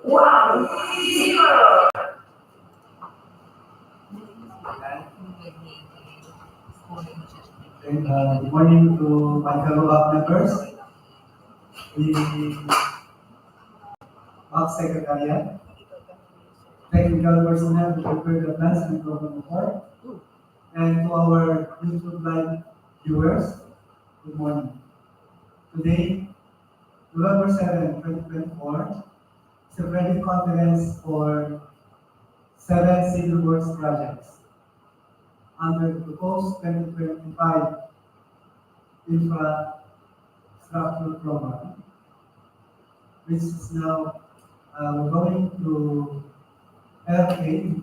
Good morning to my fellow BAC members, the BAC Secretariat, technical personnel who prepared the plans and program report, and to our YouTube Live viewers, good morning. Today, November 7, 2024, is a Preventive conference for 7 civil works projects under the proposed 2025 infrastructure program, which is now we're going to LA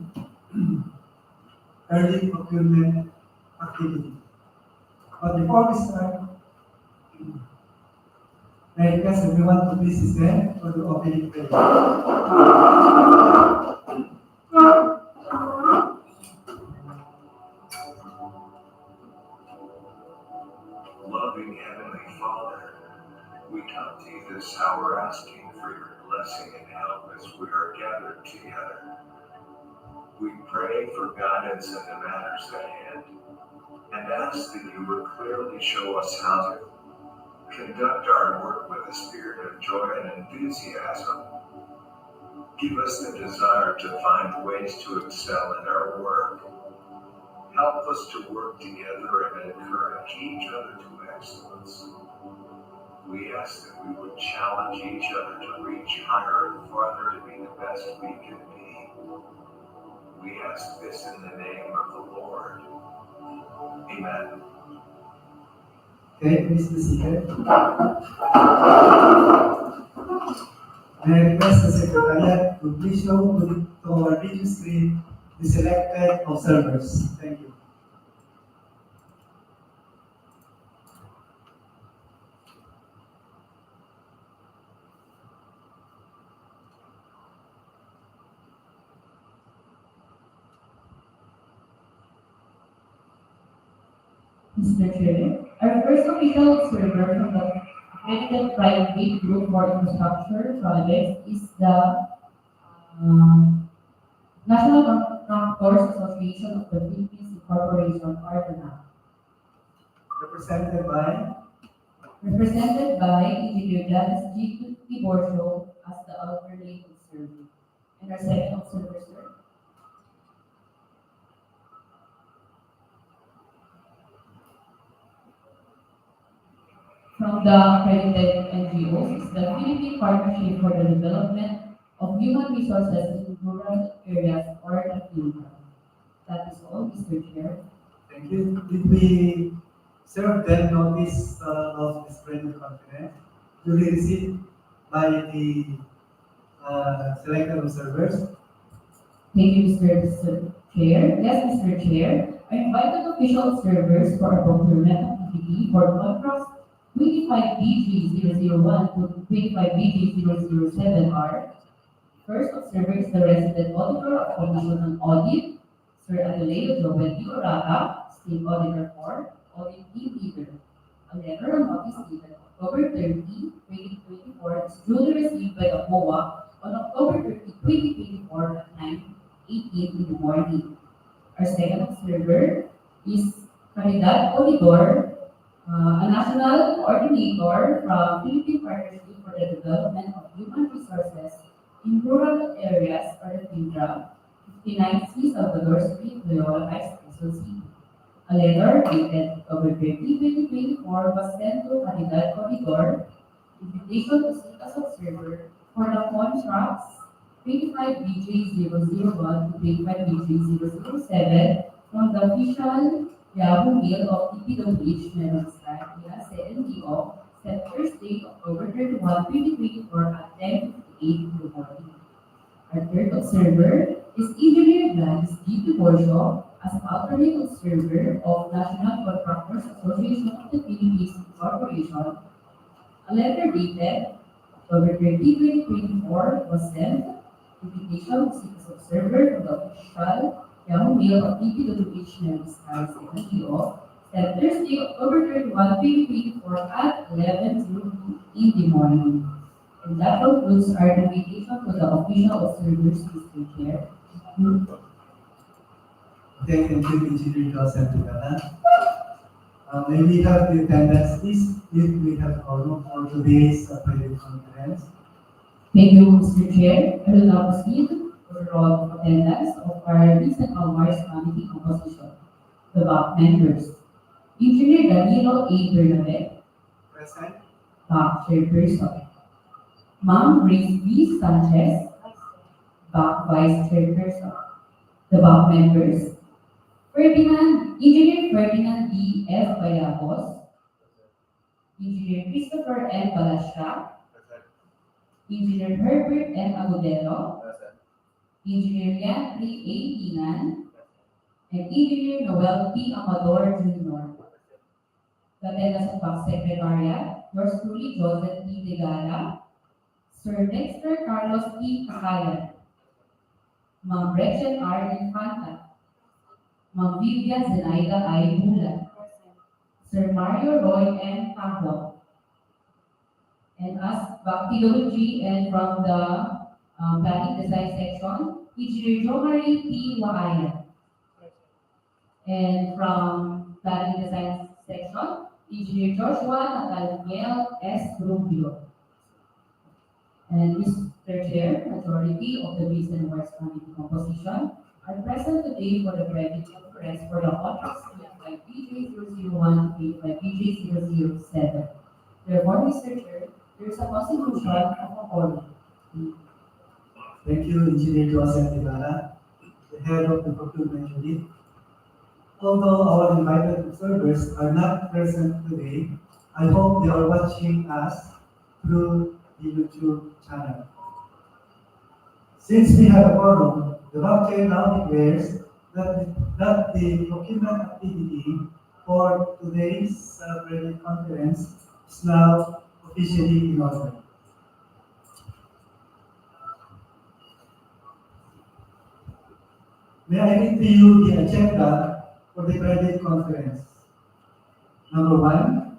early procurement activity. But before we start, I request everyone to please stand for the opening prayer. Loving Heavenly Father, we come to you this hour asking for your blessing and help as we are gathered together. We pray for guidance in the matters at hand and ask that you would clearly show us how to conduct our work with a spirit of joy and enthusiasm. Give us the desire to find ways to excel in our work. Help us to work together and encourage each other to excellence. We ask that we would challenge each other to reach higher and farther to be the best we can be. We ask this in the name of the Lord. Amen. Okay, please be seated. I request the Secretariat to please show to our video screen the selected observers. Thank you. Mr. Chair, our first official observer from the accredited private group for infrastructure projects is the National Contractors Association of the Philippines Incorporation, or the NAP. Represented by Engineer Janice G. Tiborcio as the alternate observer. And our second observer, sir. From the accredited NGOs is the Philippine Partnership for the Development of Human Resources in Rural Areas, or the PHILDA. That is all, Mr. Chair. Thank you. Did we serve them notice of this preventive conference? Duly received by the selected observers? Thank you, Mr. Chair. Yes, Mr. Chair. I invited official observers for a procurement activity for contracts 25BG001 to 25BG007 are. First observer is the resident auditor of Commission on Audit, Sir Adeleo Joel D. Oraga, State Auditor for Audit Team Leader. A letter of notice dated October 30, 2024 is duly received by the COA on October 30, 2024 at 9:18 in the morning. Our second observer is Caridad Polidor, a national coordinator from Philippine Partnership for the Development of Human Resources in Rural Areas, or the PHILDA, 59 C. Salvador Street, Loyola Heights, Quezon City. A letter dated October 30, 2024 was sent to Caridad Polidor, invitation to sit as observer for the contracts 25BJ001 to 25BJ007 from the official Yahoo Mail of DPWH Nueva Vizcaya, CNDO, set Thursday, October 31, 2024 at 10:58 in the morning. Our third observer is Engineer Janice G. Tiborcio as an alternate observer of National Contractors Association of the Philippines Incorporation. A letter dated October 30, 2024 was sent. Invitation to sit as observer from the official Yahoo Mail of DPWH Nueva Vizcaya, CNDO, set Thursday, October 31, 2024 at 11:02 in the morning. And that concludes our invitation to the official observers, Mr. Chair. Okay, thank you, Engineer Joseph Tigana. May we have the attendance, please, if we have quorum for today's private conference. Thank you, Mr. Chair. I will now proceed for the roll of attendance of our recent Almars Committee composition. The BAC members: Engineer Danilo A. Bernabé, Present. BAC Chairperson; Ma'am Grace B. Sanchez, BAC Vice Chairperson. The BAC members: Engineer Ferdinand D. F. Bayabos, Engineer Christopher N. Balasha, Engineer Herbert M. Agudelo, Engineer Yan Lee A. Inan, and Engineer Noel P. Amador Jr. The attendance of BAC Secretariat, yours truly, Joseph P. Legala, Sir Dexter Carlos P. Cacayan, Ma'am Gretchen R. Infanta, Ma'am Vivian Zenaida I. Bulan, Sir Mario Roy M. Campo, and as DPWH and from the Planning Design Section, Engineer Jomari P. Waayan. And from Planning Design Section, Engineer Joshua Nathaniel S. Rubio. And Mr. Chair, majority of the Business and Works Committee composition are present today for the private conference for the contracts by BJ001 to by BJ007. Therefore, Mr. Chair, there is a constitution of a quorum. Thank you, Engineer Joseph Tigana, the head of the Procurement Unit. Although our invited observers are not present today, I hope they are watching us through the YouTube channel. Since we have a quorum, the chair now declares that the procurement activity for today's private conference is now officially in order. May I read to you the agenda for the private conference? Number 1,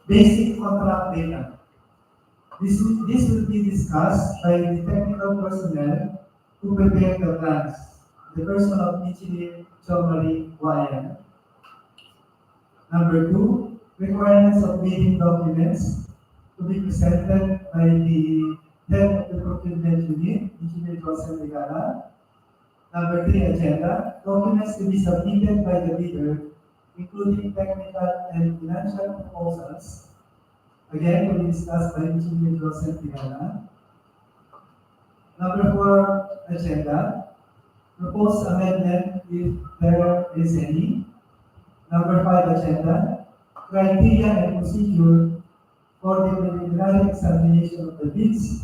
basic contract data. This will be discussed by the technical personnel who prepare the plans, the person of Engineer Chomari Wayan. Number 2, requirements of bidding documents to be presented by the head of the procurement unit, Engineer Joseph Legala. Number 3, agenda, documents to be submitted by the bidder, including technical and financial proposals. Again, will be discussed by Engineer Joseph Legala. Number 4, agenda, proposed amendment if there is any. Number 5, agenda, criteria and procedure for the preliminary examination of the bids,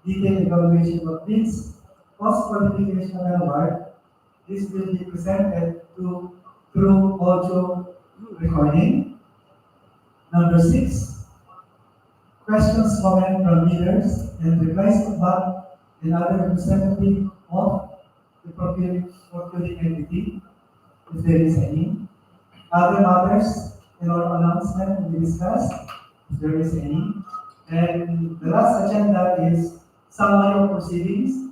detailed evaluation of bids, cost qualification and award. This will be presented through audio recording. Number 6, questions, comments from leaders, and replies back and other representative of the procuring entity, if there is any. Other matters and or announcement will be discussed, if there is any. And the last agenda is summary of proceedings,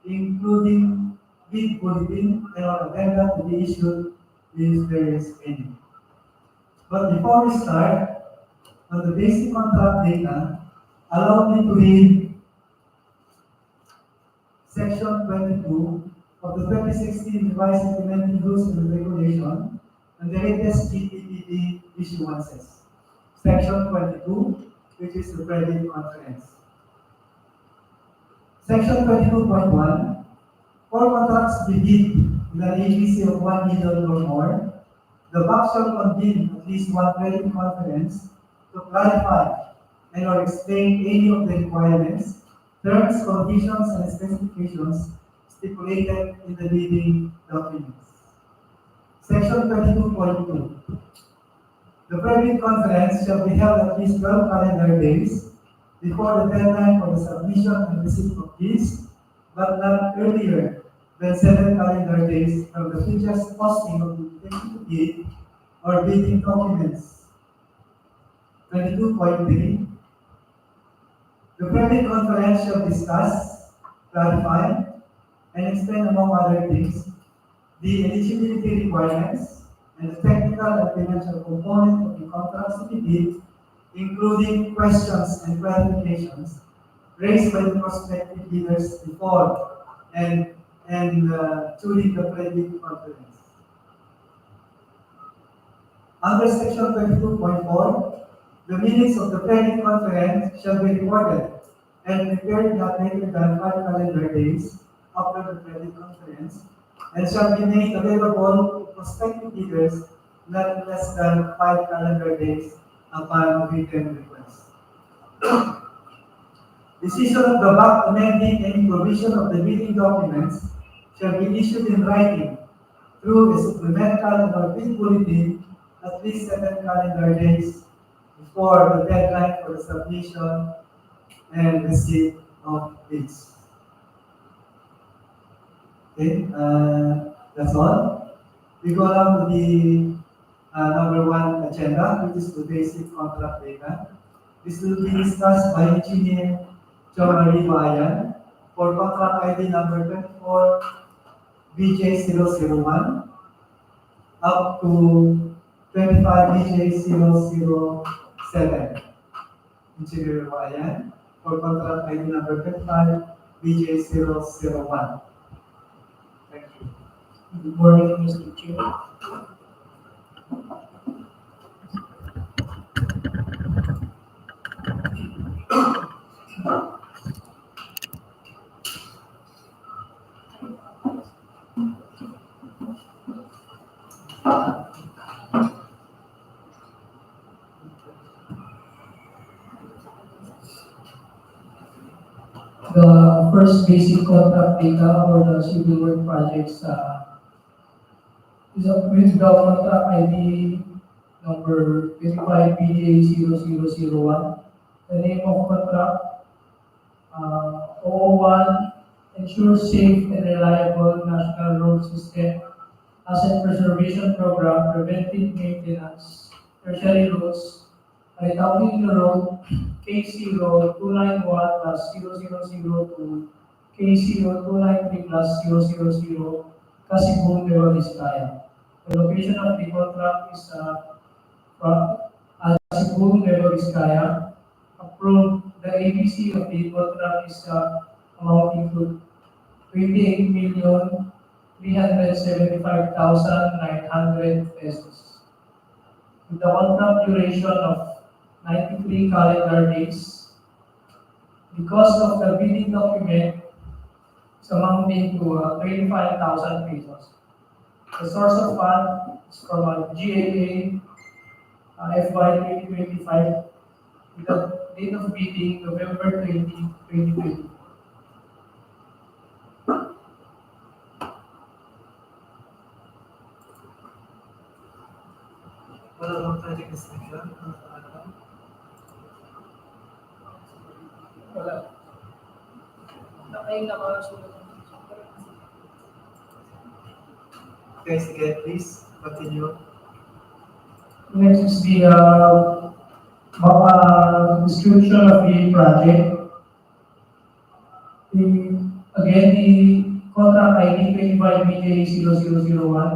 including bid bulletin and or addenda to be issued if there is any. But before we start, on the basic contract data, allow me to read Section 22 of the 2016 Revised Implementing Rules and Regulation and the latest DPPD issuances. Section 22, which is the private conference. Section 22.1, for contracts to be bid with an ABC of 1 million or more, the BAC shall convene at least one private conference to clarify and or explain any of the requirements, terms, conditions, and specifications stipulated in the bidding documents. Section 22.2. The private conference shall be held at least 12 calendar days before the deadline for the submission and receipt of bids, but not earlier than 7 calendar days from the previous posting of the invitation to bid or bidding documents. 22.3. The Preventive Conference shall discuss, clarify, and explain, among other things, the eligibility requirements and the technical and financial component of the contracts to be bid, including questions and clarifications raised by the prospective bidders before and during the Preventive Conference. Under Section 22.4, the minutes of the Preventive Conference shall be recorded and prepared not later than 5 calendar days after the Preventive Conference, and shall be made available to prospective bidders not less than 5 calendar days upon written request. Decision of the BAC amending any provision of the bidding documents shall be issued in writing through a supplemental or bid bulletin at least 7 calendar days before the deadline for the submission and receipt of bids. Okay, that's all. We go now to the number 1 agenda, which is the basic contract data. This will be discussed by Engineer Ayan for contract ID number 24 BJ001 up to 25 BJ007. Engineer Ayan for contract ID number 25 BJ001. Thank you. Good morning, Mr. Chair. The first basic contract data for the civil work projects is with the contract ID number 25 BJ0001. The name of contract 001 ensure safe and reliable national road system asset preservation program, preventive maintenance, tertiary roads, Aritao-Quirino Road, K0291+000 to K0293+000, Kasibu, Nueva Vizcaya. The location of the contract is Kasibu, Nueva Vizcaya. Approved, the ABC of the contract is amounting to 28,375,900 pesos. With the contract duration of 93 calendar days. The cost of the bidding document is amounting to 25,000 pesos. The source of fund is from GAA FY 2025 with the date of bidding November 20, 2020. Wala bang project description? Wala. Nakasulat. Guys, again, please continue. Next is the description of the project. The contract ID 25 BJ0001.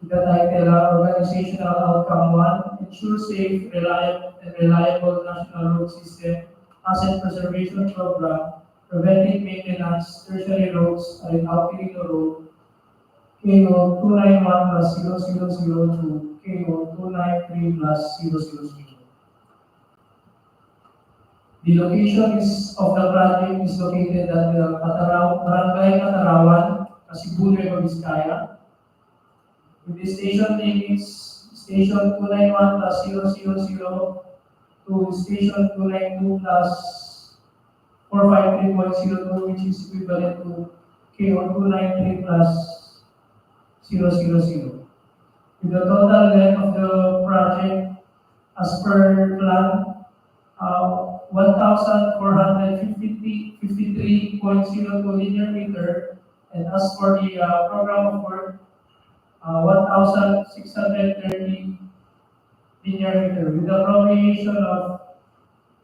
The title Organizational Outcome 1, ensure safe, reliable national road system, asset preservation program, preventive maintenance, tertiary roads, Aritao-Quirino Road, KO291+000 to KO293+000. The location of the project is located at the Barangay Catarawan, Kasibu, Nueva Vizcaya. The station name is Station 291+000 to Station 292+453.02, which is equivalent to KO293+000. With the total length of the project as per plan, 1,453.02 linear meter, and as for the program of work, 1,630 linear meter with a prolongation of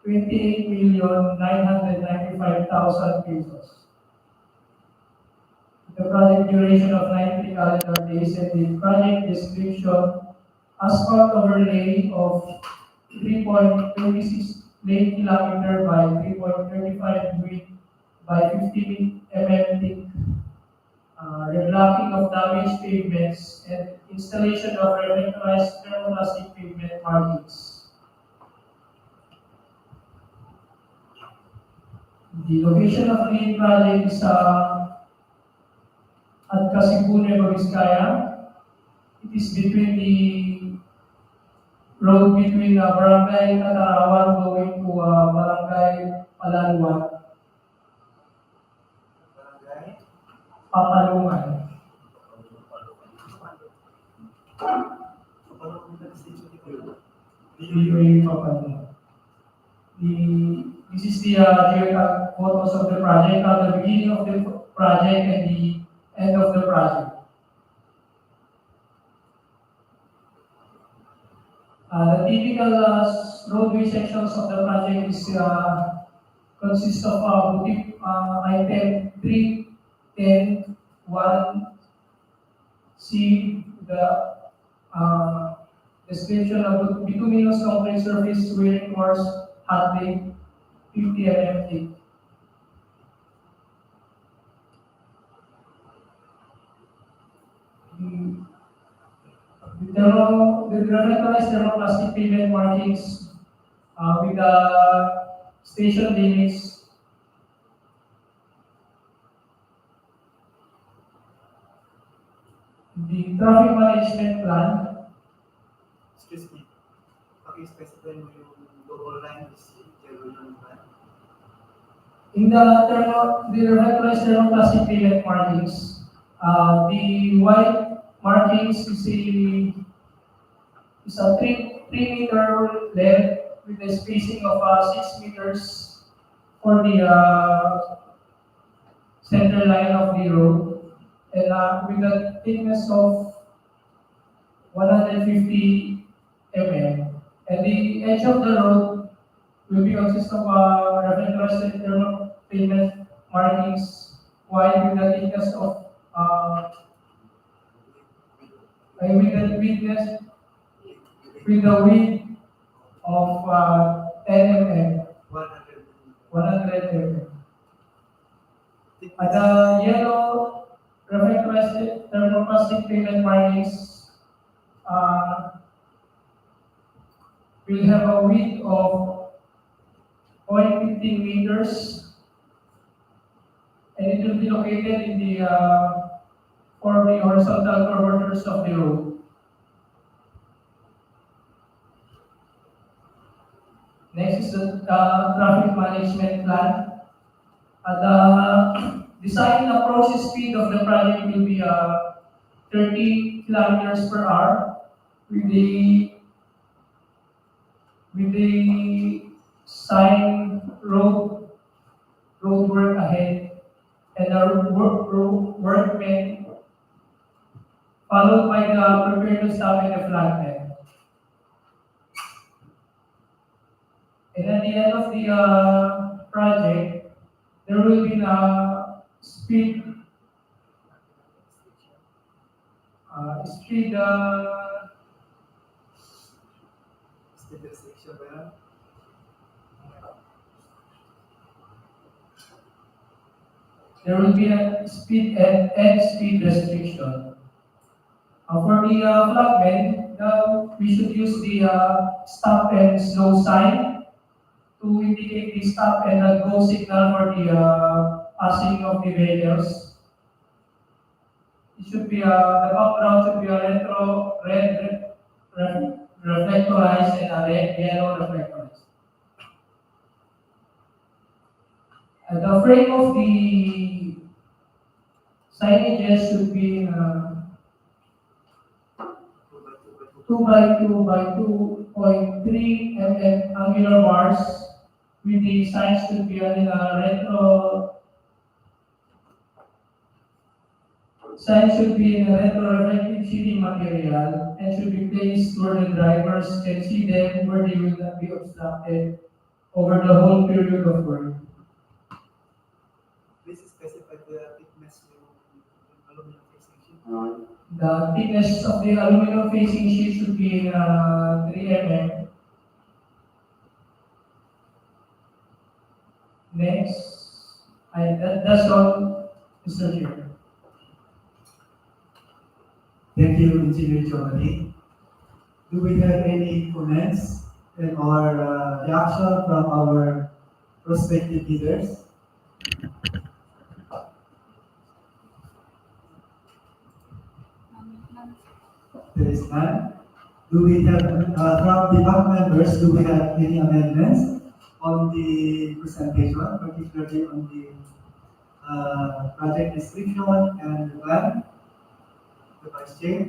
28,995,000 pesos. The project duration of 93 calendar days and the project description, asphalt overlay of 3.26 lane kilometer by 3.35 width by 50 mm thick, reblocking of damaged pavements, and installation of revitalized thermoplastic pavement markings. The location of the project is at Kasibu, Nueva Vizcaya. It is between the road between Barangay Katarawan going to Barangay Palaluan, Barangay. Papalungan. DPWH Papalungan. This is the geotag photos of the project at the beginning of the project and the end of the project. The typical roadway sections of the project is consists of boutique item 3.10.1C, the description of bituminous concrete surface wearing course hot lake 50 mm thick. The revitalized thermoplastic pavement markings with the station limits. The traffic management plan. Excuse me. Specify mo yung double line is yellow yung plan. In the revitalized thermoplastic pavement markings, the white markings is a 3-meter length with a spacing of 6 meters for the center line of the road, and with a thickness of 150 mm. And the edge of the road will be consist of revitalized thermal pavement markings wide with a thickness of with the width of 10 mm, 100 mm. At the yellow revitalized thermoplastic pavement markings will have a width of 0.15 meters, and it will be located in the for the horizontal curvatures of the road. Next is the traffic management plan. The design approach speed of the project will be 30 kilometers per hour with the sign road work ahead and the workmen followed by the prepare to stop and the flagman. And at the end of the project, there will be a speed restriction ba yan? there will be a speed and speed restriction. For the flagmen, we should use the stop and slow sign to indicate the stop and the go signal for the passing of the vehicles. It should be the background should be a red reflectorized and a yellow reflectorized. The frame of the signages should be 2 by 2 by 2.3 mm angular bars with the signs should be in a retro reflective sheeting material and should be placed where the drivers can see them where they will not be obstructed over the whole period of work. Please specify the thickness of aluminum facing sheet. The thickness of the aluminum facing sheet should be 3 mm. Next, that's all, Mr. Chair. Thank you, Engineer Giovanni. Do we have any comments and or reaction from our prospective leaders? There is none. Do we have, from the back members, do we have any amendments on the presentation, particularly on the project description and the plan? The Vice Chair?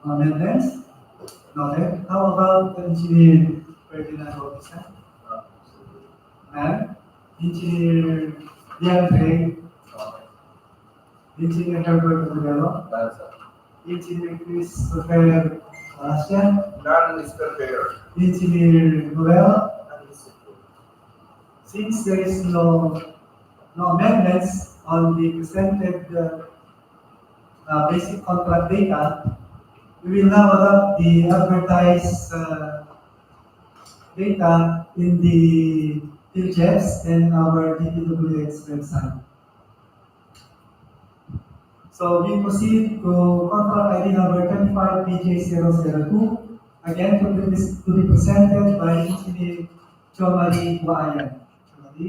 Amendments? Noted. How about Engineer Ferdinand Bautista? And Engineer Leandre? Engineer Herbert Aguero? Engineer Christopher Alasia? None, Mr. Mayor. Engineer Noel? Since there is no amendments on the presented basic contract data, we will now adopt the advertised data in the PILGEPS and our DPWH website. So we proceed to contract ID number 25PJ002, again to be presented by Engineer Chomari Waayan. Chomari.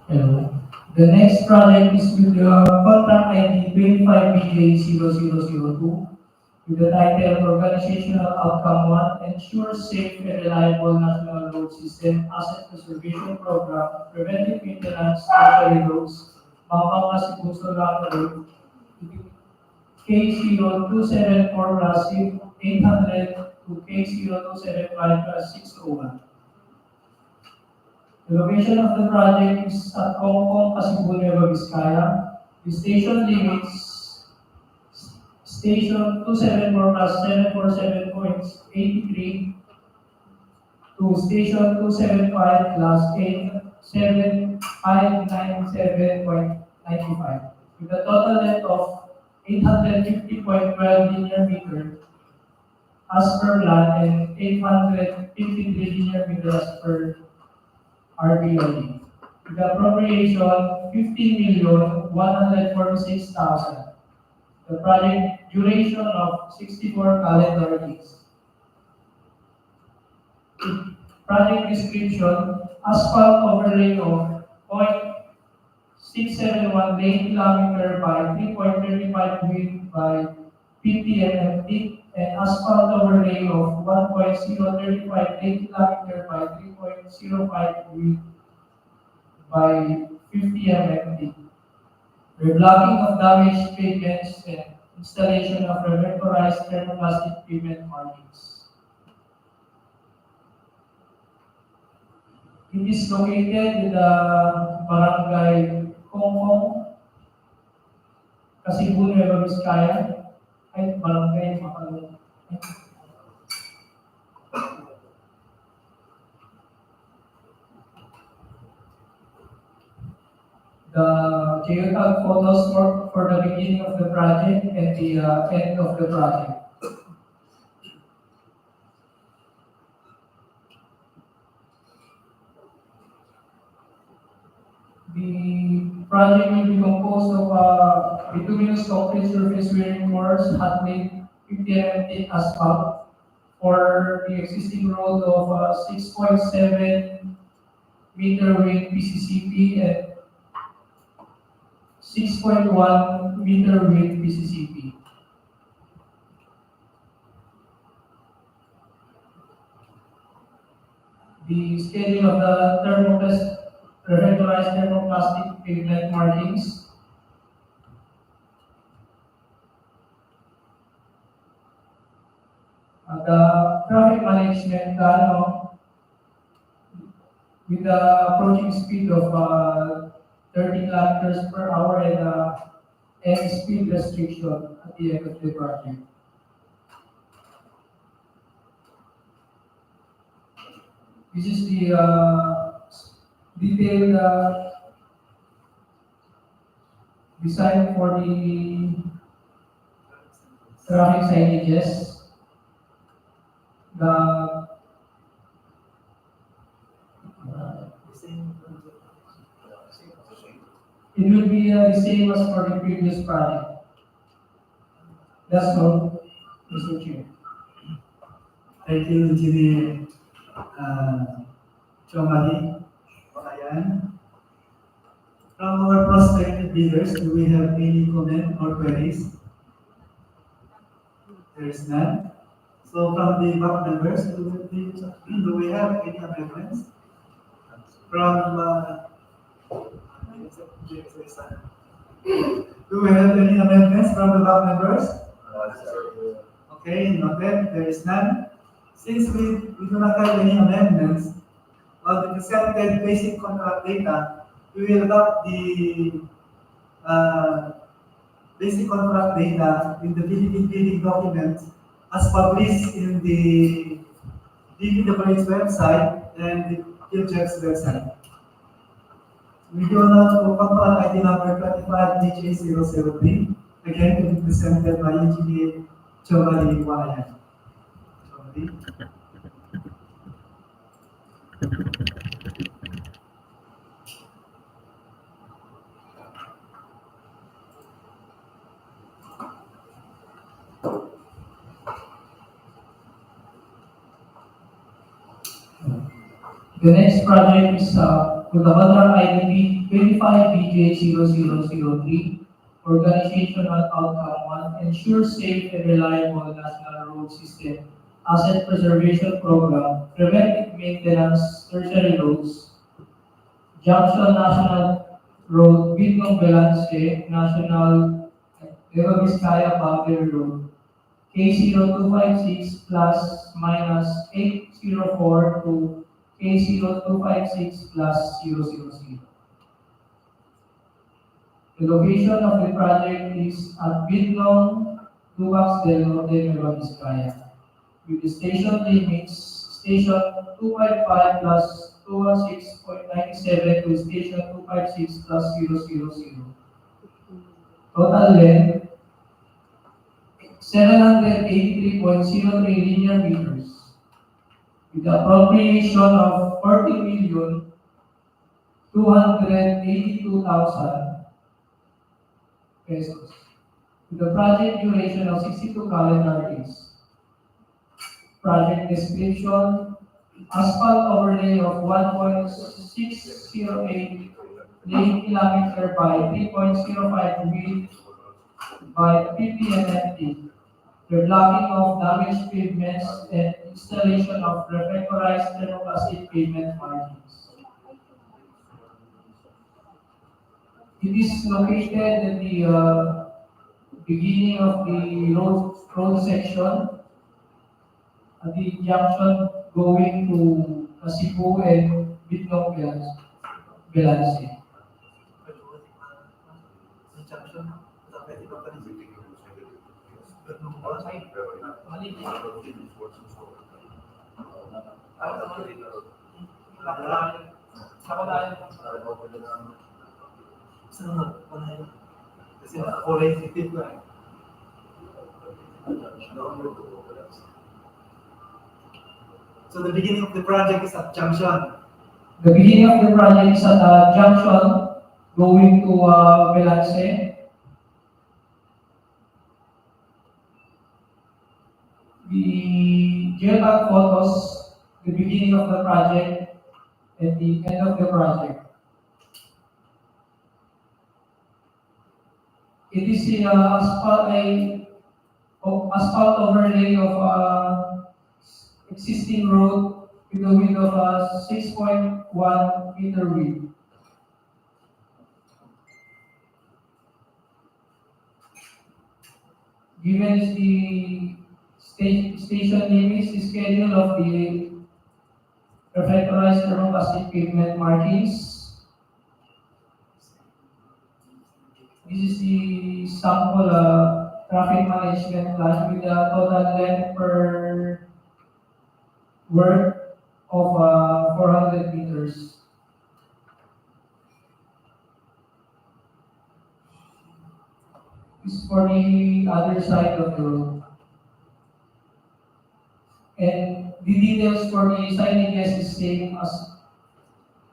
Hello. The next project is with the contract ID 25BJ0002 with the title Organizational Outcome 1, Ensure Safe and Reliable National Road System Asset Preservation Program, Preventive Maintenance, Tertiary Roads, Bambang-Kasibu-Solano Road, K0274 800 to K0275 601. The location of the project is at Bambang-Kasibu Nueva Vizcaya. The station limits station 274+747.83 to station 275+87597.95 with a total length of 850.12 linear meter as per plan and 853 linear meter as per RBOD. The appropriation 15,146,000. The project duration of 64 calendar days. Project description: asphalt overlay of 0.671 lane kilometer by 3.35 width by 50 mm thick, and asphalt overlay of 1.035 lane kilometer by 3.05 width by 50 mm thick. Reblocking of damaged pavements and installation of revectorized thermoplastic pavement markings. It is located in the Barangay Kongkong, Kasibu, Nueva Vizcaya, ay Barangay Makalong. The geotag photos for the beginning of the project and the end of the project. The project will be composed of bituminous concrete surface wearing course, hot made 50 mm thick asphalt for the existing road of 6.7 meter width PCCP and 6.1 meter width PCCP. the schedule of the reflectorized thermoplastic pavement markings, the traffic management plan with the approaching speed of 30 kilometers per hour and speed restriction at the end of the project. This is the detailed design for the traffic signages. It will be the same as for the previous project. That's all, Mr. Chair. Thank you, Engineer Chomali. Ayan. From our prospective bidders, do we have any comment or queries? There is none. So from the back members, do we have any amendments? From do we have any amendments from the back members? Okay, noted. There is none. Since we do not have any amendments on the presented basic contract data, we will adopt the basic contract data in the bidding documents as published in the DPWH website and the PhD's website. We go now to contract ID number 25HA003, again to be presented by Engineer Chomali Walayan. Chomali. The next project is with the contract ID 25BJ0003, Organizational Outcome 1, ensure safe and reliable national road system, asset preservation program, preventive maintenance, tertiary roads, Junction National Road-Bitnong-Belance-N, National Nueva Vizcaya Boundary Road, K0256 plus minus 804 to K0256 plus 000. The location of the project is at Bitnong, Dupax del Norte, Nueva Vizcaya, with the station limits station 255 plus 216.97 to station 256 plus 000. Total length 783.03 linear meters, with the appropriation of 40,282,000 pesos, with the project duration of 62 calendar days. Project description: asphalt overlay of 1.608 lane kilometer by 3.05 width by 50 mm thick. The blocking of damaged pavements and installation of reflectorized thermoplastic pavement markings. It is located at the beginning of the road section at the junction going to Kasibu and Bdry. So the beginning of the project is at Junction. The beginning of the project is at junction going to Belance. The geotag photos the beginning of the project and the end of the project. It is the asphalt overlay of existing road with a width of 6.1 meter width. Given is the station limits, the schedule of the reflectorized thermoplastic pavement markings. This is the sample traffic management plan with a total length per work of 400 meters. This is for the other side of the road. And the details for the signages is same as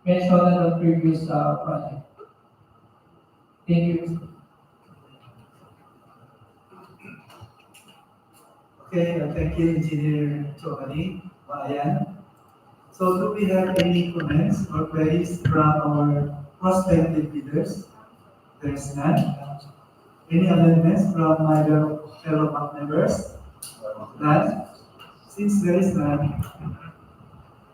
mentioned in the previous project. Thank you. Okay, thank you, Engineer Chokali. Ayan. So do we have any comments or queries from our prospective bidders? There is none. Any amendments from my fellow bank members? None. Since there is none,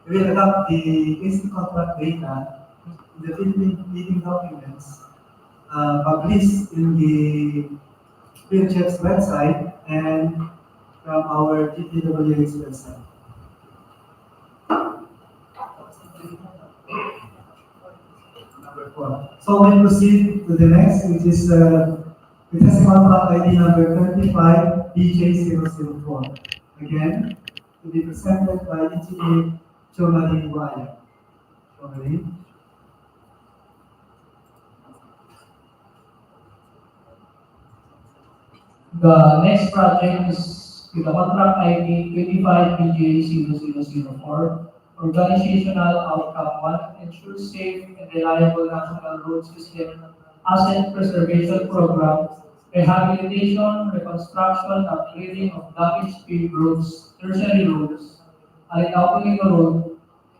we will adopt the instant contract data in the Philippine bidding documents published in the PhF's website and from our DPWH website. Number 4. So we proceed to the next, which is it has contract ID number 25 BJ004. Again, to be presented by Engineer Chomari Guaya. Chomari. The next project is with the contract ID 25PJ0004, Organizational Outcome 1, ensure safe and reliable national road system asset preservation program, rehabilitation, reconstruction, upgrading of damaged paved roads, tertiary roads, Aritao-Quirino Road,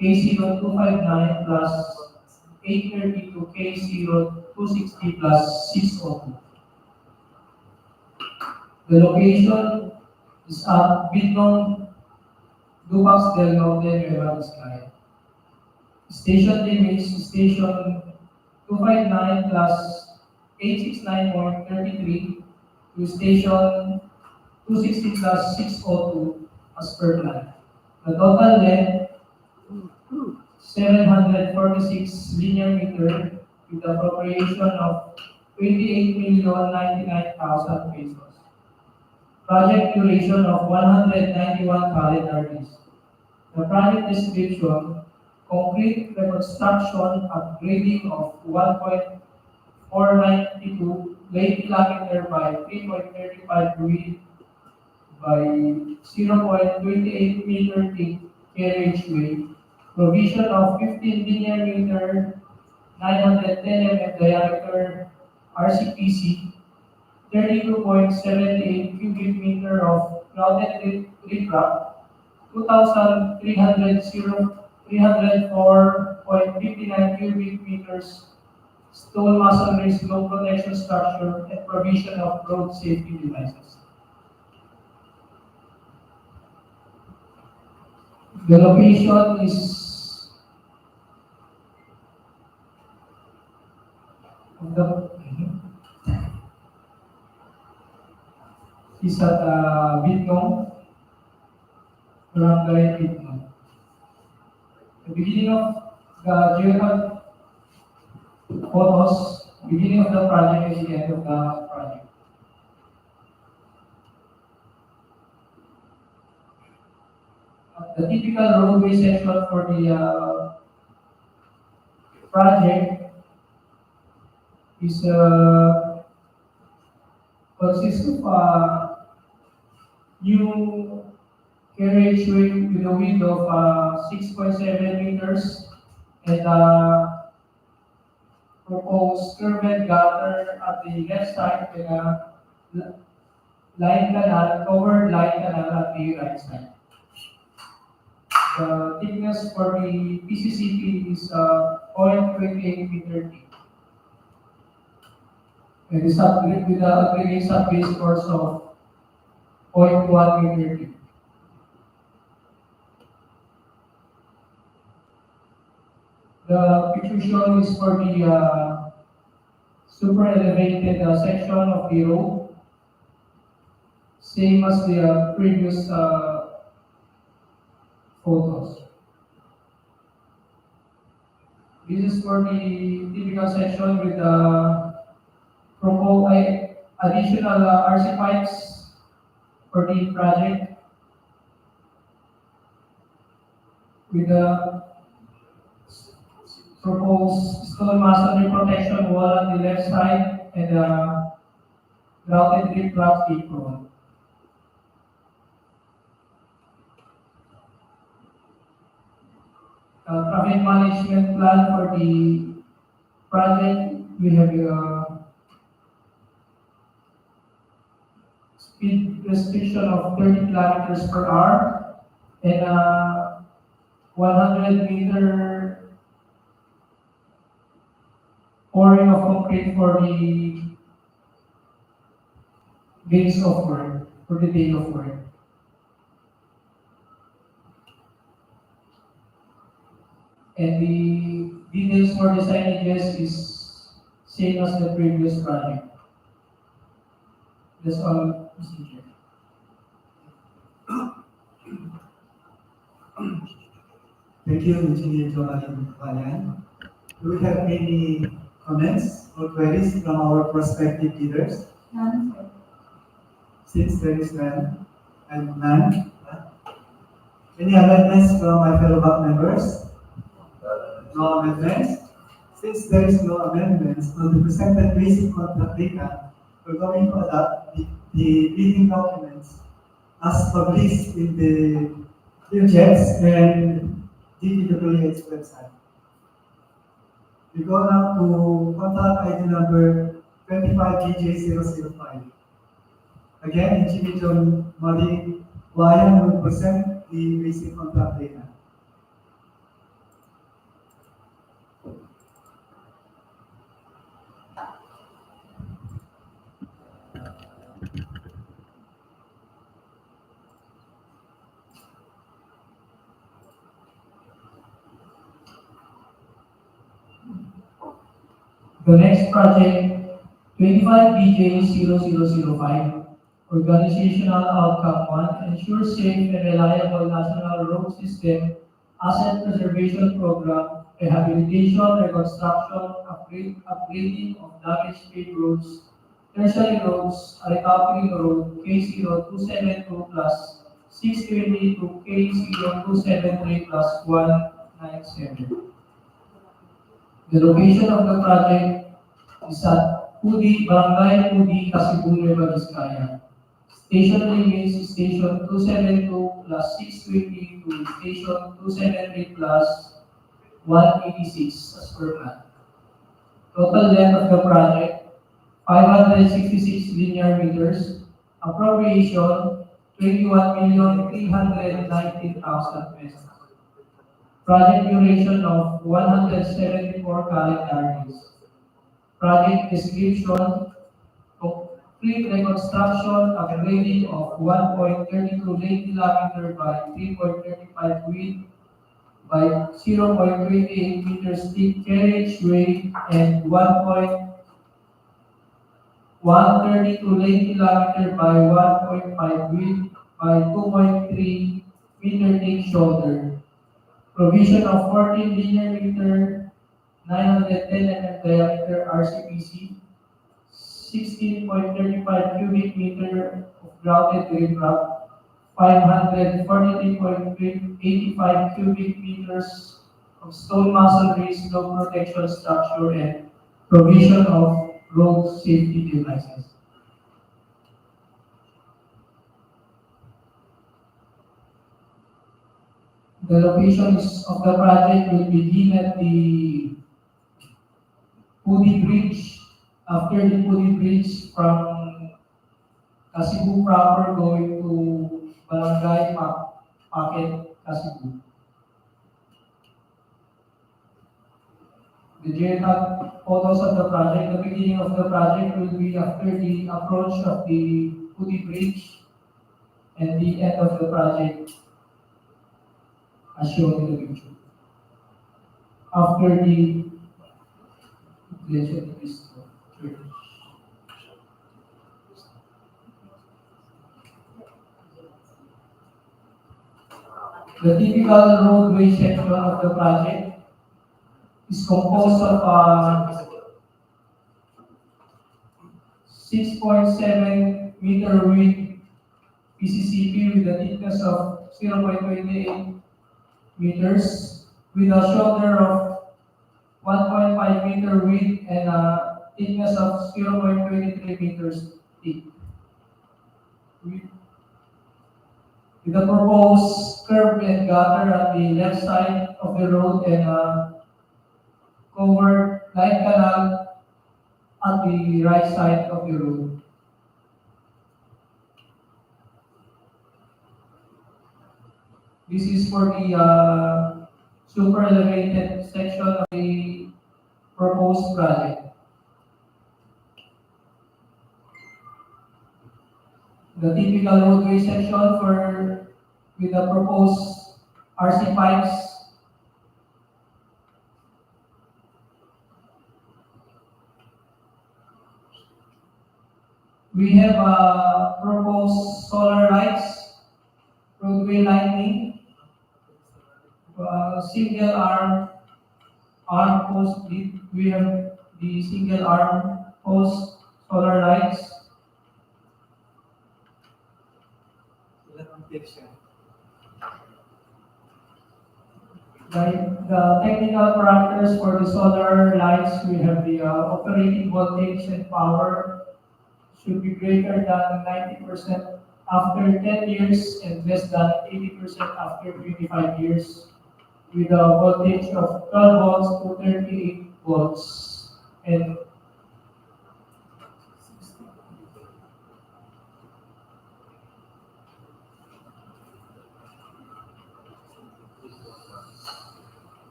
K0259 plus 832 K0260 plus 602. The location is at Dupax del Norte, Nueva Vizcaya. Station limits station 259 plus 869.33 to station 260 plus 602 as per plan. The total length 746 linear meter with appropriation of 28,099,000 pesos. Project duration of 191 calendar days. The project description: complete reconstruction upgrading of 1.492 lane kilometer by 3.35 width by 0.28 meter thick carriageway, provision of 15 linear meter 910 mm diameter RCPC, 32.78 cubic meter of clouded riprap, 304.59 cubic meters stone masonry slope protection structure, and provision of road safety devices. The location is at Bitnong, Barangay Bitnong. The beginning of the geotag photos, beginning of the project is the end of the project. The typical roadway section for the project is consists of new carriageway with a width of 6.7 meters and proposed curved gutter at the left side and covered line canal at the right side. The thickness for the PCCP is 0.28 meter thick. And the subgrade with the aggregate subbase force of 0.1 meter thick. The picture shown is for the super elevated section of the road, same as the previous photos. This is for the typical section with the proposed additional RC pipes for the project, with the proposed stone masonry protection wall on the left side and the grouted riprap apron. Traffic management plan for the project, we have speed restriction of 30 kilometers per hour and 100-meter pouring of concrete for the days of work, for the day of work. And the details for the signages is same as the previous project. That's all, Mr. Chair. Thank you, Engineer Johan Bayan. Do we have any comments or queries from our prospective leaders? None, sir. Since there is none, and none, any amendments from my fellow board members? No amendments? Since there is no amendments on the presented basic contract data, we're going to adopt the bidding documents as published in the projects and DPWH website. We go now to contract ID number 25DJ005. Again, Engineer John Mali Wayan will present the basic contract data. The next project, 25BJ0005, Organizational Outcome 1, ensure safe and reliable national road system, asset preservation program, rehabilitation, reconstruction, upgrading of damaged paved roads, tertiary roads, Aritao-Quirino Road, K0272 plus 620 to K0273 plus 197. The location of the project is at Bambang-Kasibu-Solano, Nueva Vizcaya. Station limits is station 272 plus 620 to station 273 plus 186 as per plan. Total length of the project, 566 linear meters. Appropriation, 21,319,000 pesos. Project duration of 174 calendar days. Project description, complete reconstruction, upgrading of 1.32 lane kilometer by 3.35 width by 0.28 meters deep carriageway and 1.132 lane kilometer by 1.5 width by 2.3 meter thick shoulder. Provision of 14 linear meter, 910 mm diameter RCPC, 16.35 cubic meter of grouted riprap, 543.85 cubic meters of stone masonry slope protection structure, and provision of road safety devices. The location of the project will begin at the Pudi Bridge. After the Pudi Bridge from Kasibu proper going to Barangay Packet, Kasibu. The geotag photos of the project, the beginning of the project will be after the approach of the Pudi Bridge and the end of the project as shown in the picture. after the the typical roadway section of the project is composed of 6.7 meter width PCCP with a thickness of 0.28 meters, with a shoulder of 1.5 meter width and a thickness of 0.23 meters thick. With a proposed curb and gutter at the left side of the road and a covered light canal at the right side of the road. This is for the super elevated section of the proposed project. The typical roadway section with the proposed RC pipes. We have proposed solar lights, roadway lighting, single arm post. We have the single arm post solar lights. The technical parameters for the solar lights, we have the operating voltage and power should be greater than 90% after 10 years and less than 80% after 25 years, with a voltage of 12 volts to 38 volts. And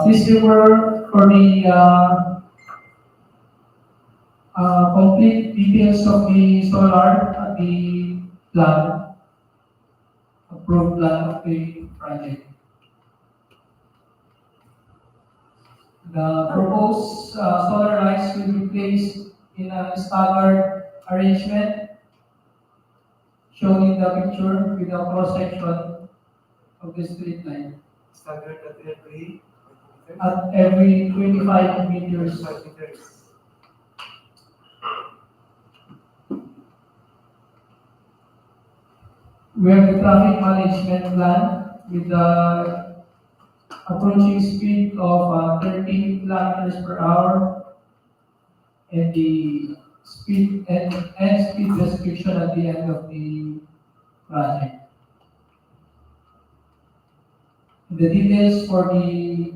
please refer for the complete details of the solar at the plan, approved plan of the project. The proposed solar lights will be placed in a staggered arrangement shown in the picture with a cross section of the street light. Staggered At every 25 meters. We have the traffic management plan with the approaching speed of 30 kilometers per hour and the speed and speed restriction at the end of the project. The details for the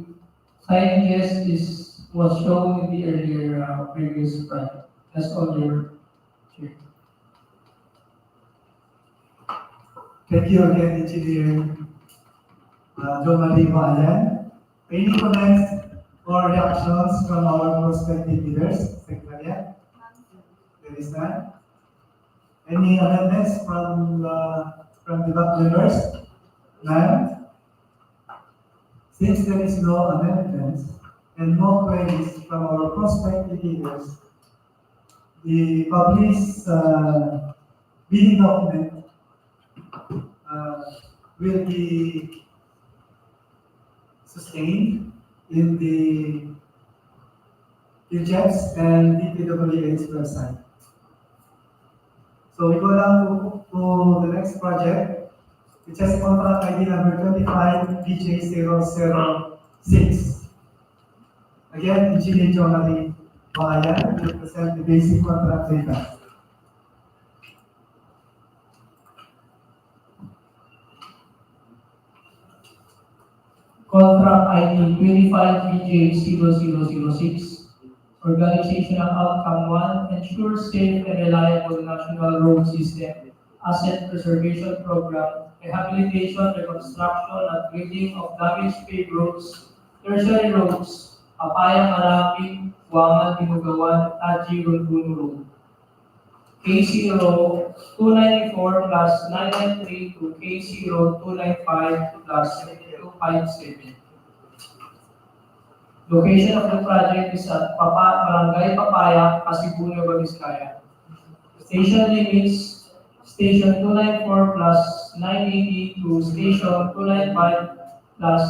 signages was shown in the earlier previous project. That's all your share. Thank you again, Engineer Jomali Bayan. Any comments or reactions from our prospective leaders? Secretariat? There is none. Any amendments from the back members? None. Since there is no amendments and no queries from our prospective leaders, the published bidding document will be sustained in the UJEPS and DPWH website. So we go down to the next project, which has contract ID number 25BJ006. Again, Engineer Jonali Bayan will present the basic contract data. Contract ID 25BJ0006. Organizational Outcome 1 ensures safe and reliable national road system, asset preservation program, rehabilitation, reconstruction, upgrading of damaged paved roads, tertiary roads, Apayang Arami, Wangan, Dinugawan, Taji, Runduno Road. K0 294 plus 993 to K0 295 plus 257. Location of the project is at Barangay Papaya, Kasibu, Nueva Vizcaya. Station limits Station 294 plus 980 to Station 295 plus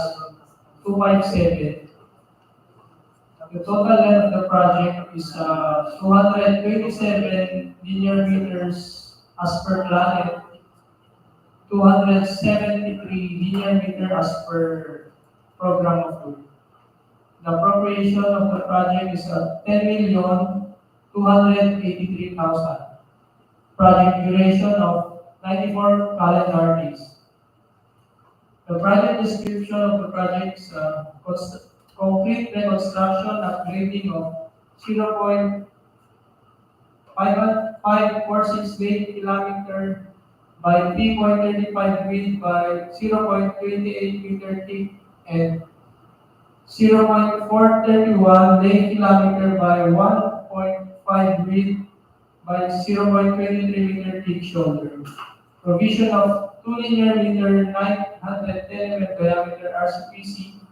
257. The total length of the project is 227 linear meters as per plan and 273 linear meters as per program of work. The appropriation of the project is 10,283,000. Project duration of 94 calendar days. The project description of the project is complete reconstruction upgrading of 0.5468 kilometer by 3.35 width by 0.28 meter thick and 0.431 lane kilometer by 1.5 width by 0.23 meter thick shoulder. Provision of 2 linear meter 910 mm diameter RCPC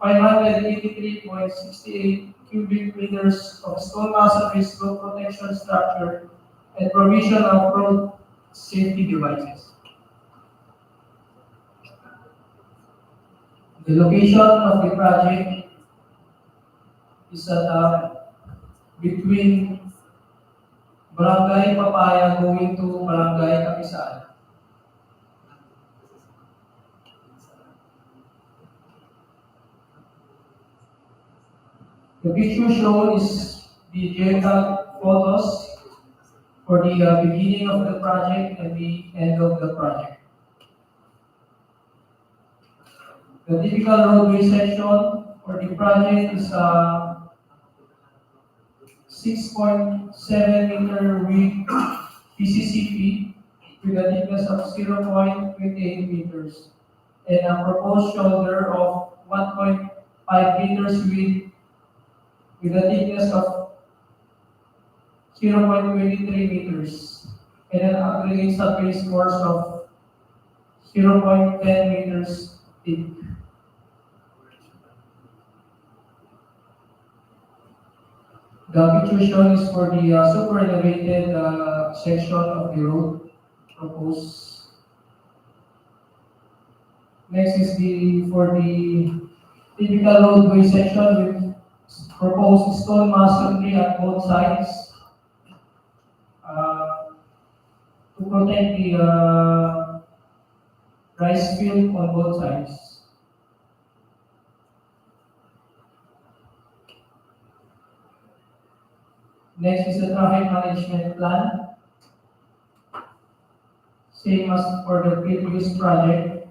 583.68 cubic meters of stone masonry slope protection structure and provision of road safety devices. The location of the project is at between Barangay Papaya going to Barangay Kapisaan. The picture shown is the geotag photos for the beginning of the project and the end of the project. The typical roadway section for the project is 6.7 meter width PCCP with a thickness of 0.28 meters and a proposed shoulder of 1.5 meters width with a thickness of 0.23 meters and an aggregate surface force of 0.10 meters thick. The picture shown is for the super elevated section of the road proposed. Next is for the typical roadway section with proposed stone masonry at both sides to protect the rice field on both sides. Next is the traffic management plan. Same as for the previous project.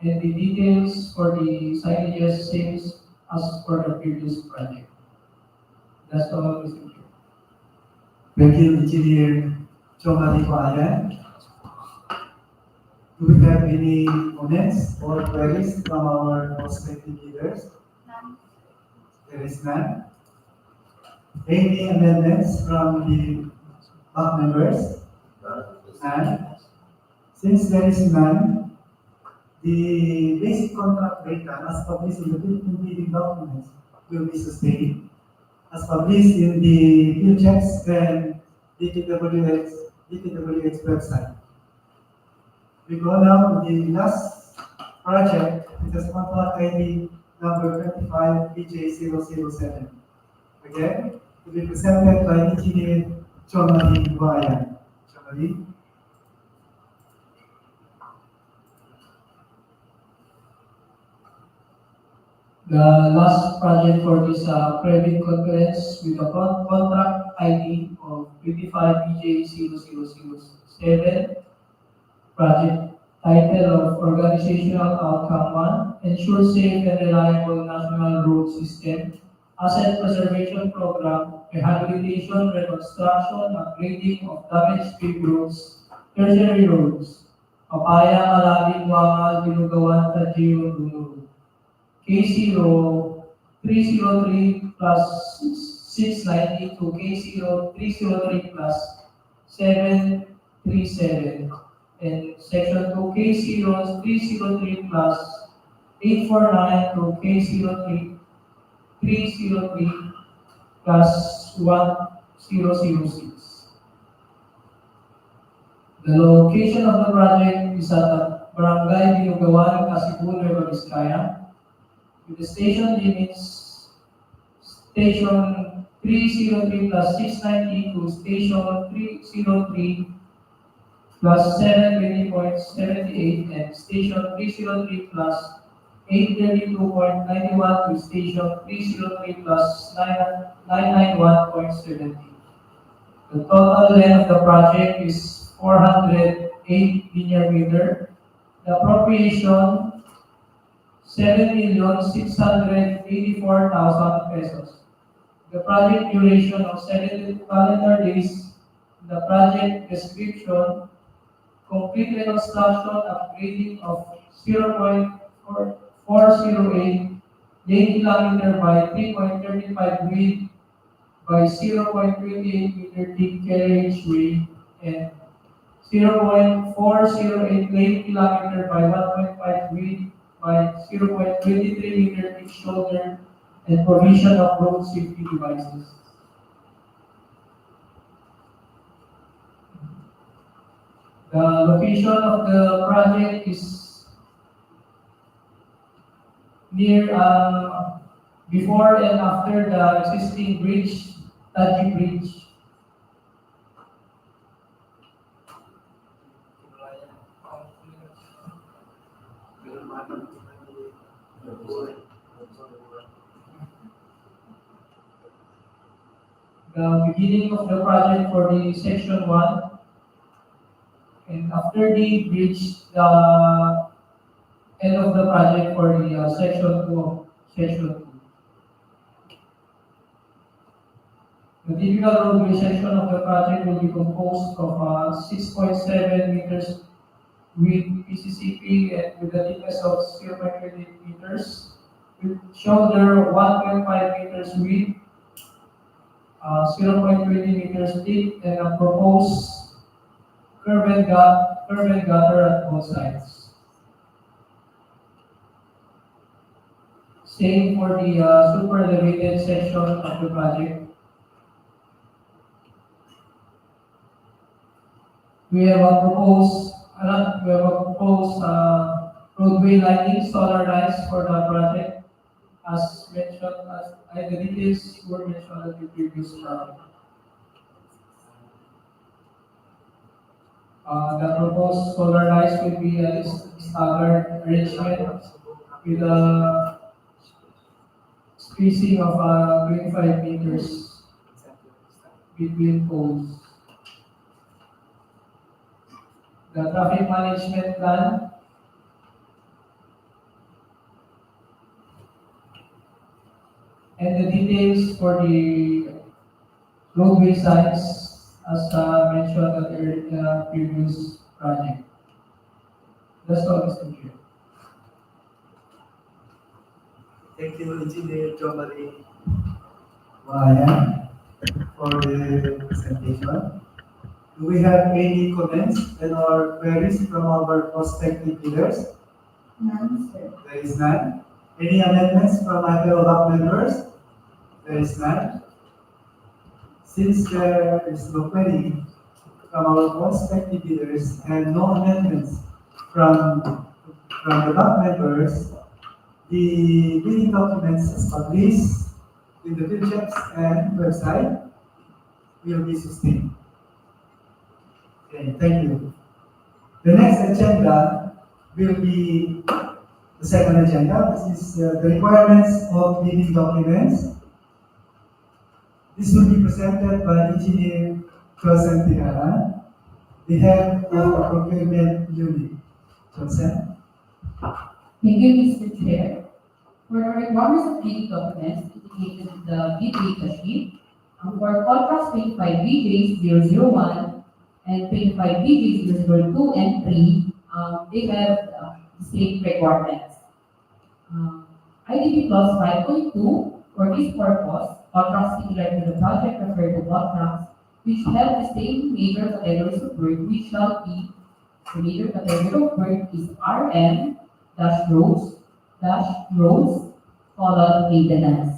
And the details for the signages same as for the previous project. That's all, Mr. Chair. Thank you, Engineer Chomali Paayan. Do we have any comments or queries from our prospective leaders? There is none. Any amendments from the back members? And since there is none, the basic contract data as published in the bidding documents will be sustained. As published in the field checks and DPWH website. We go now to the last project, which is contract ID number 25 BJ007. Again, to be presented by Engineer Chomali Paayan. Chomali. The last project for this Preventive conference with a contract ID of 25 BJ0007. Project title of Organizational Outcome 1, Ensure Safe and Reliable National Road System, Asset Preservation Program, Rehabilitation, Reconstruction, Upgrading of Damaged Paved Roads, Tertiary Roads, Papaya, Malabing, Wangal, Dinugawan, Taji, Runduno Road. K0 303 plus 690 to K0303 plus 737, and section 2 K0303 plus 849 to K0303 plus 1006. The location of the project is at the Barangay Bambang-Kasibu-Solano, Nueva Vizcaya, with the station limits station 303 plus 690 to station 303 plus 720.78 and station 303 plus 832.91 to station 303 plus 991.70. The total length of the project is 408 linear meter. The appropriation 7,684,000 pesos. The project duration of 72 calendar days. The project description: complete reconstruction upgrading of 0.408 lane kilometer by 3.35 width by 0.28 meter deep carriageway and 0.408 lane kilometer by 1.5 width by 0.23 meter deep shoulder and provision of road safety devices. The location of the project is near before and after the existing bridge, Taji Bridge. The beginning of the project for the section 1, and after the bridge, the end of the project for the section 2 section 2. The typical roadway section of the project will be composed of 6.7 meters width PCCP and with a thickness of 0.28 meters, with shoulder 1.5 meters width, 0.20 meters deep, and a proposed curb and gutter at both sides. Same for the super elevated section of the project. We have a proposed roadway lighting solar lights for the project, as mentioned, the details were mentioned at the previous project. The proposed solar lights will be a staggered arrangement with a spacing of 25 meters between poles. The traffic management plan and the details for the roadway signs as mentioned at the previous project. That's all, Mr. Chair. Thank you, Engineer Jomari Ryan, for the presentation. Do we have any comments and or queries from our prospective leaders? None, sir. There is none. Any amendments from other OLAP members? There is none. Since there is no query from our prospective leaders and no amendments from the OLAP members, the bidding documents as published in the bid checks and website will be sustained. Okay, thank you. The next agenda will be the second agenda. This is the requirements of bidding documents. This will be presented by Engineer Joseph Tigara, the head of the procurement unit. Joseph. Thank you, Mr. Chair. For the requirements of bidding documents indicated in the bid data sheet, for contracts 25 BJ001 and 25 BJ002 and 3, they have the same requirements. IDP Clause 5.2, for this purpose, contracts similar to the project refer to contracts which have the same major categories of work, which shall be the major category of work is RM roads maintenance.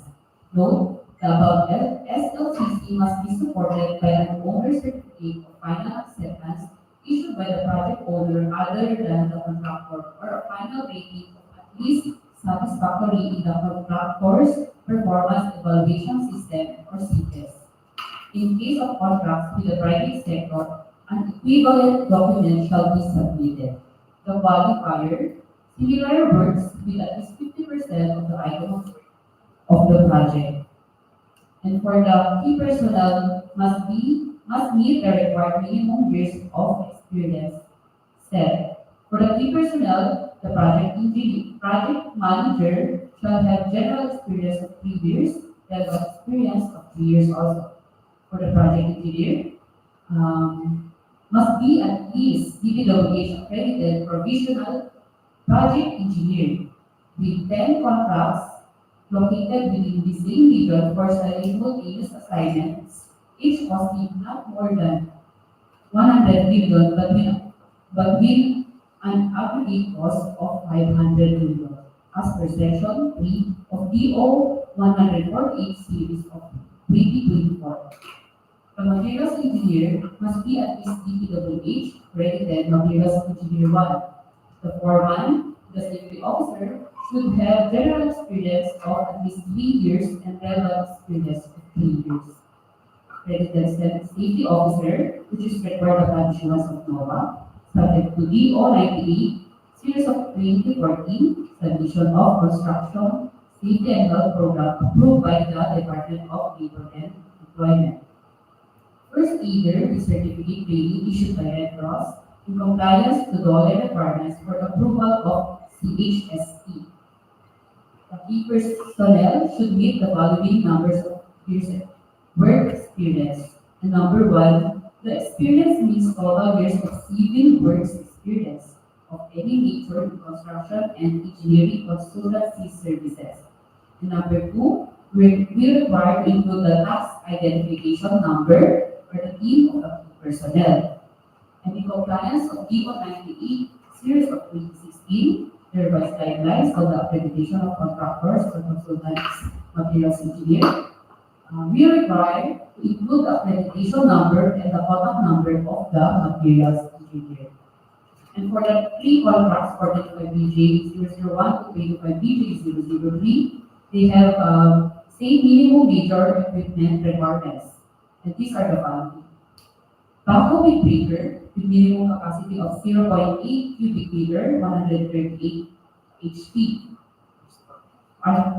Note, the above SLCC must be supported by an owner certificate of final acceptance issued by the project owner other than the contractor, or a final rating of at least satisfactory in the contractor's performance evaluation system, or CPES. In case of contracts with the private sector, an equivalent document shall be submitted. The qualifier, similar works with at least 50% of the item of the project. And for the key personnel must meet the required minimum years of experience. Step. For the key personnel, the project manager shall have general experience of 3 years, relevant experience of 3 years also. For the project engineer, must be at least DPWH accredited provisional project engineer with 10 contracts located within the same region for simultaneous assignments, each costing not more than 100 million, but with an aggregate cost of 500 million, as per Section 3 of DO 148 Series of 2024. The materials engineer must be at least DPWH accredited materials engineer 1. The foreman, the safety officer, should have general experience of at least 3 years and relevant experience of 3 years. Accredited safety officer, which is required upon issuance of NOVA, subject to DO 98, Series of 2014, submission of construction, safety and health program approved by the Department of Labor and Employment. First aider with certificate training issued by Red Cross in compliance to DOLE requirements for approval of CHST. The key personnel should meet the following numbers of years of work experience. And number 1, the experience means total years of civil works experience of any nature in construction and engineering consultancy services. And number 2, we require to include the tax identification number for the team of the personnel. And in compliance of DO 98 Series of 2016, the revised guidelines on the accreditation of contractors or consultants materials engineer, we require to include the accreditation number and the contact number of the materials engineer. And for the 3 contracts for 25BJ001 to 25BJ003, they have same minimum major equipment requirements. And these are the following. Backhoe with breaker with minimum capacity of 0.8 cubic meter, 138 HP.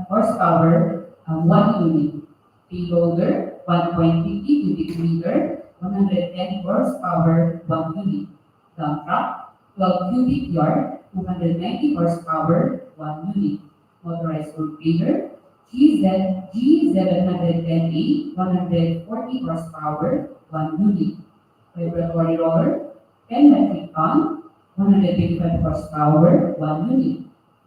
Horsepower, 1 unit. Payloader, 1.50 cubic meter, 110 horsepower, 1 unit. Dump truck, 12 cubic yard, 290 horsepower, 1 unit. Motorized road grader, G710A, 140 horsepower, 1 unit. Vibratory roller, 10 metric ton, 125 horsepower, 1 unit.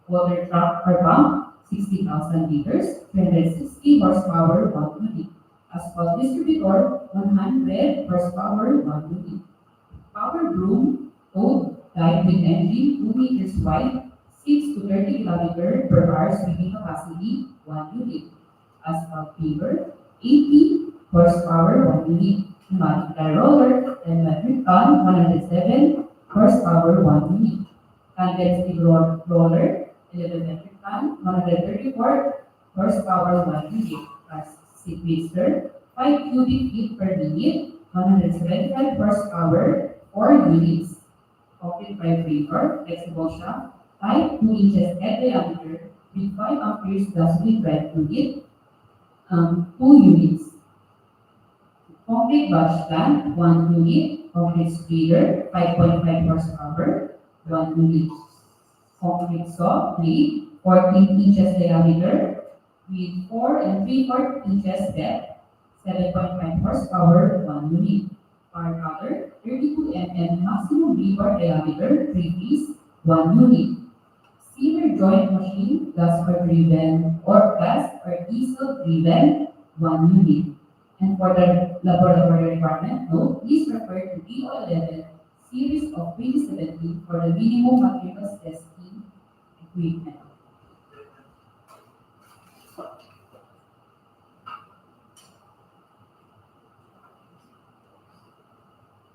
Water truck per pump, 60,000 liters, 360 horsepower, 1 unit. Asphalt distributor, 100 horsepower, 1 unit. Power broom, towed, tied with engine, 2 meters wide, 6 to 30 km per hour sweeping capacity, 1 unit. Asphalt paver, 80 horsepower, 1 unit. Pneumatic tire roller, 10 metric ton, 107 horsepower, 1 unit. Condensed steel roller, 11 metric ton, 134 horsepower, 1 unit. Plastic mixer, 5 cubic feet per minute, 175 horsepower, 4 units. Concrete pipe breaker, flexible shaft, 5 2 inches head diameter with 5 amperes gasoline drive unit, 2 units. Concrete batch plant, 1 unit. Concrete spreader, 5.5 horsepower, 1 unit. Concrete saw blade, 14 inches diameter with 4 and 3/4 inches depth, 7.5 horsepower, 1 unit. Bar cutter, 32 mm maximum rebar diameter, 3 piece, 1 unit. Sealer joint machine, gas or driven, or gas or diesel driven, 1 unit. And for the laboratory requirement, note, please refer to DEO 11 series of 2017 for the minimum materials testing equipment.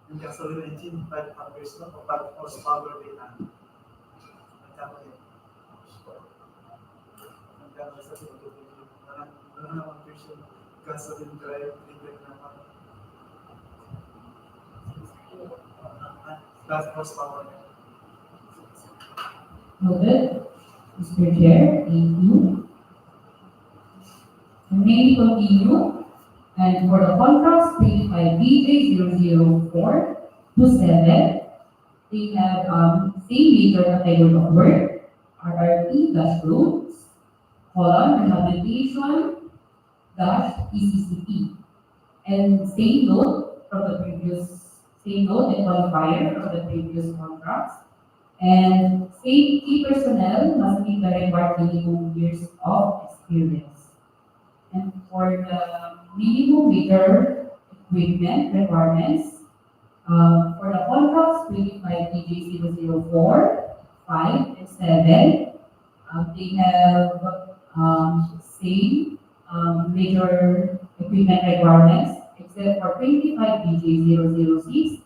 Yung gasoline engine, 5 amperes no? O 5 horsepower din na. Magkano yun? Magkano sa sinutubig yun? Wala namang amperes yung gasoline drive, driven naman. 5 horsepower. Noted, Mr. Chair, thank you. And may we continue? And for the contracts paid by BJ 004 to 7, they have same major category of work, RRT dash roads, rehabilitation dash ECCP. And same note and qualifier from the previous contracts. And safety personnel must meet the required minimum years of experience. And for the minimum major equipment requirements, for the contracts paid by DJ 004, 5, and 7, they have same major equipment requirements, except for 25 DJ 006,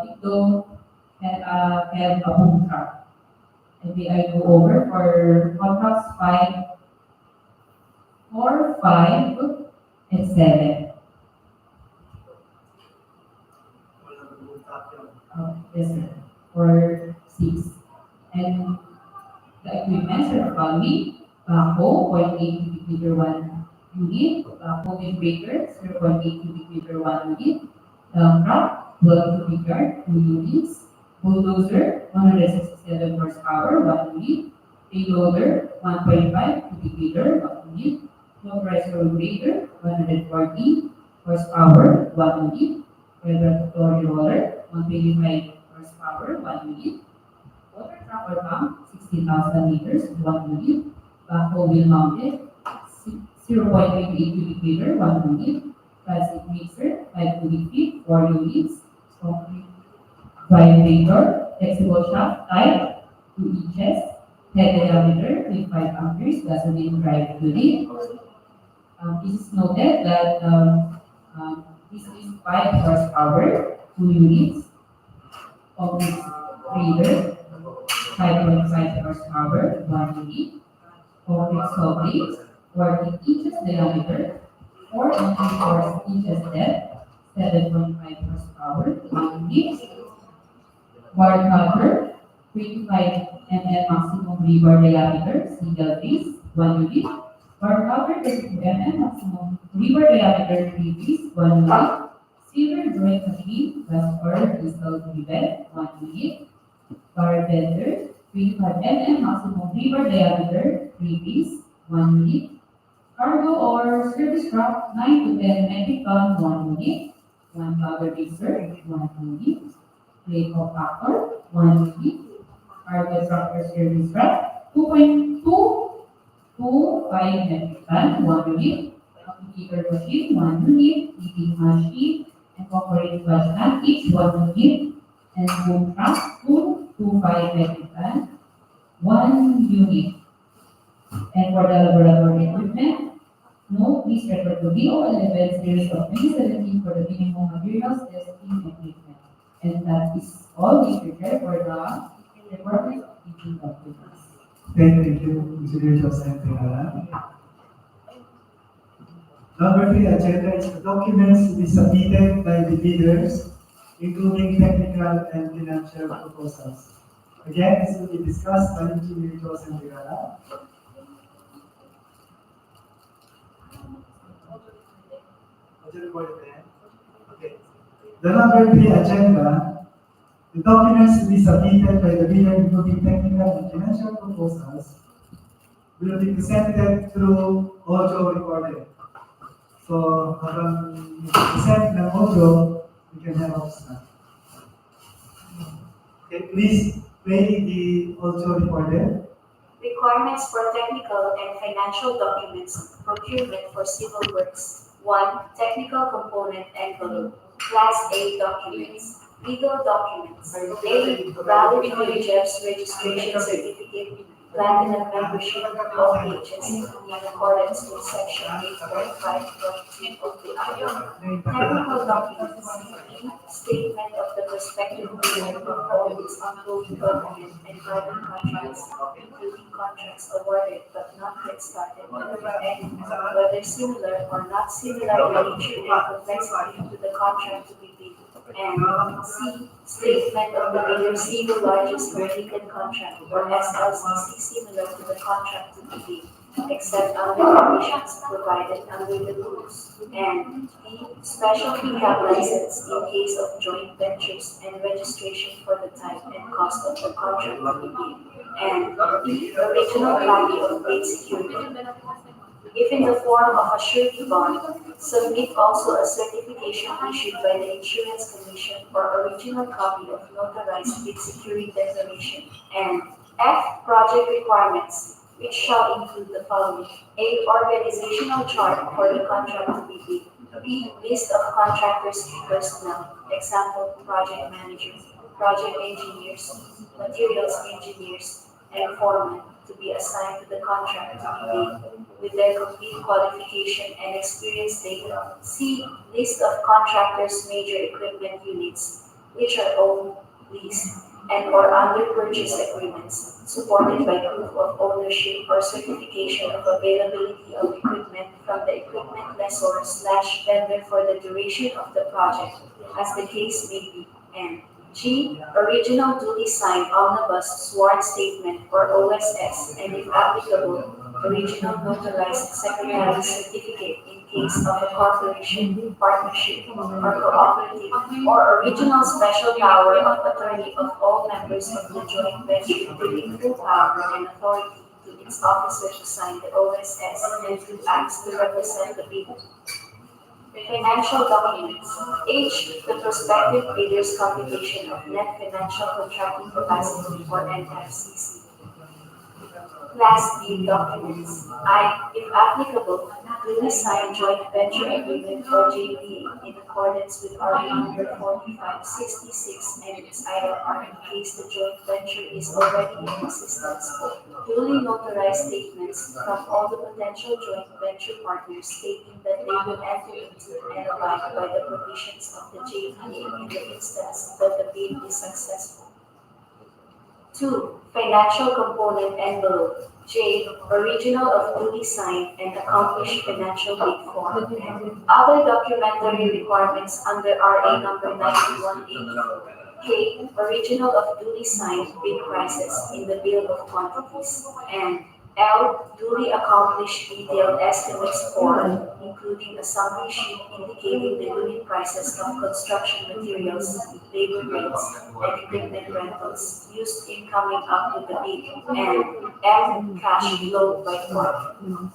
it don't have a boom truck. And I go over for contracts 4, 5, and 7. Yes, sir. For 6. And the equipment are following: backhoe, 0.8 cubic meter 1 unit, backhoe with breaker, 0.8 cubic meter 1 unit, dump truck, 12 cubic yard, 2 units, bulldozer, 167 horsepower, 1 unit, payloader, 1.5 cubic meter, 1 unit, motorized road grader, 140 horsepower, 1 unit, preparatory roller, 125 horsepower, 1 unit, water truck or pump, 60,000 liters, 1 unit, backhoe wheel mounted, 0.28 cubic meter, 1 unit, plastic mixer, 5 cubic feet, 4 units, concrete vibrator, flexible shaft type, 2 inches, head diameter with 5 amperes, gasoline drive unit. It is noted that this is 5 horsepower, 2 units, concrete grader, 5.5 horsepower, 1 unit, concrete saw blades, 40 inches diameter, 4 inches depth, 7.5 horsepower, 1 unit, bar cutter, 25 mm maximum rebar diameter, single piece, 1 unit, bar cover, 32 mm maximum rebar diameter, 3 piece, 1 unit, sealer joint machine, gas or diesel driven, 1 unit, bar bender, 25 mm maximum rebar diameter, 3 piece, 1 unit, cargo or service truck, 9 to 10 metric ton, 1 unit, 1 cover mixer, 1 unit, plate compactor, 1 unit, cargo tractor service truck, 2.2 to 5 metric ton, 1 unit, applicator machine, 1 unit, heating machine, and corporate flush tank, each 1 unit, and boom truck, 2 to 5 metric ton, 1 unit. And for the laboratory equipment, note, please refer to DEO 11 series of 2017 for the minimum materials testing equipment. And that is all we prepare for the requirements of teaching documents. Thank you, Mr. Joseph. Number 3 agenda is the documents to be submitted by the bidders, including technical and financial proposals. Again, this will be discussed by Engineer Joseph. Okay. The number 3 agenda, the documents to be submitted by the bidder, including technical and financial proposals, will be presented through audio recording. So, habang present ng audio, you can have us now. Okay, please May also reported. Requirements for technical and financial documents, procurement for civil works. 1. Technical component envelope. Class A documents. Legal documents. A. Valid UHF's registration certificate, platinum membership of pages in accordance with section 8.5.2 of the Act. Technical documents. B. Statement of the prospective owner of all its ongoing government and private contracts, including contracts awarded but not yet started, and whether similar or not similar in nature and complexity to the contract to be bid. And C. Statement of the bidder's single largest American contract or SLCC similar to the contract to be bid, except under conditions provided under the rules. And D. Special recap license in case of joint ventures and registration for the type and cost of the contract to be bid. And E. Original copy of bid security. If in the form of a surety bond, submit also a certification issued by the Insurance Commission or original copy of notarized bid security declaration. And F. Project requirements, which shall include the following: A. Organizational chart for the contract to be bid. B. List of contractors and personnel, example, project managers, project engineers, materials engineers, and foremen to be assigned to the contract to be bid with their complete qualification and experience data. C. List of contractors' major equipment units, which are owned, leased, and or under purchase agreements, supported by proof of ownership or certification of availability of equipment from the equipment lessor/vendor for the duration of the project, as the case may be. And G. Original duly signed omnibus sworn statement or OSS, and if applicable, original notarized secretary certificate in case of a corporation, partnership, or cooperative, or original special power of attorney of all members of the joint venture giving full power and authority to its officer to sign the OSS and to act to represent the bidder. Financial documents. H. The prospective bidder's computation of net financial contracting capacity or NFCC. Class B documents. I. If applicable, duly signed joint venture agreement or JVA in accordance with RA number 4566 and its IRR in case the joint venture is already in existence. Duly notarized statements from all the potential joint venture partners stating that they will enter into and abide by the provisions of the JVA in the instance that the bid is successful. 2. Financial component envelope. J. Original of duly signed and accomplished financial bid form. And other documentary requirements under RA number 9184. K. Original of duly signed bid prices in the bill of quantities. And L. Duly accomplished detailed estimates form, including a summary sheet indicating the unit prices of construction materials, labor rates, and equipment rentals used in coming up with the bid. And M. Cash flow by form.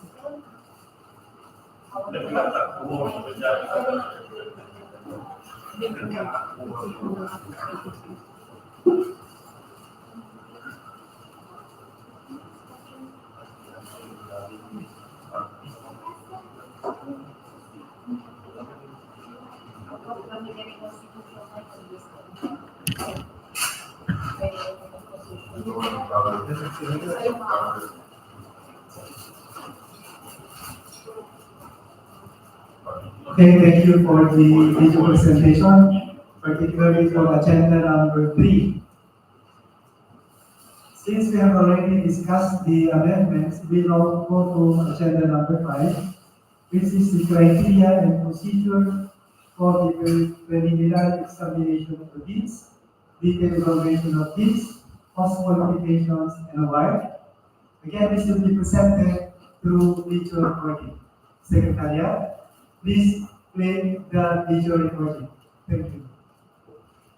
Okay, thank you for the video presentation, particularly for agenda number 3. Since we have already discussed the amendments, we now go to agenda number 5, which is the criteria and procedure for the preliminary examination of the bids, detailed evaluation of bids, cost qualifications, and award. Again, this will be presented through video recording. Secretariat, please play the video recording. Thank you.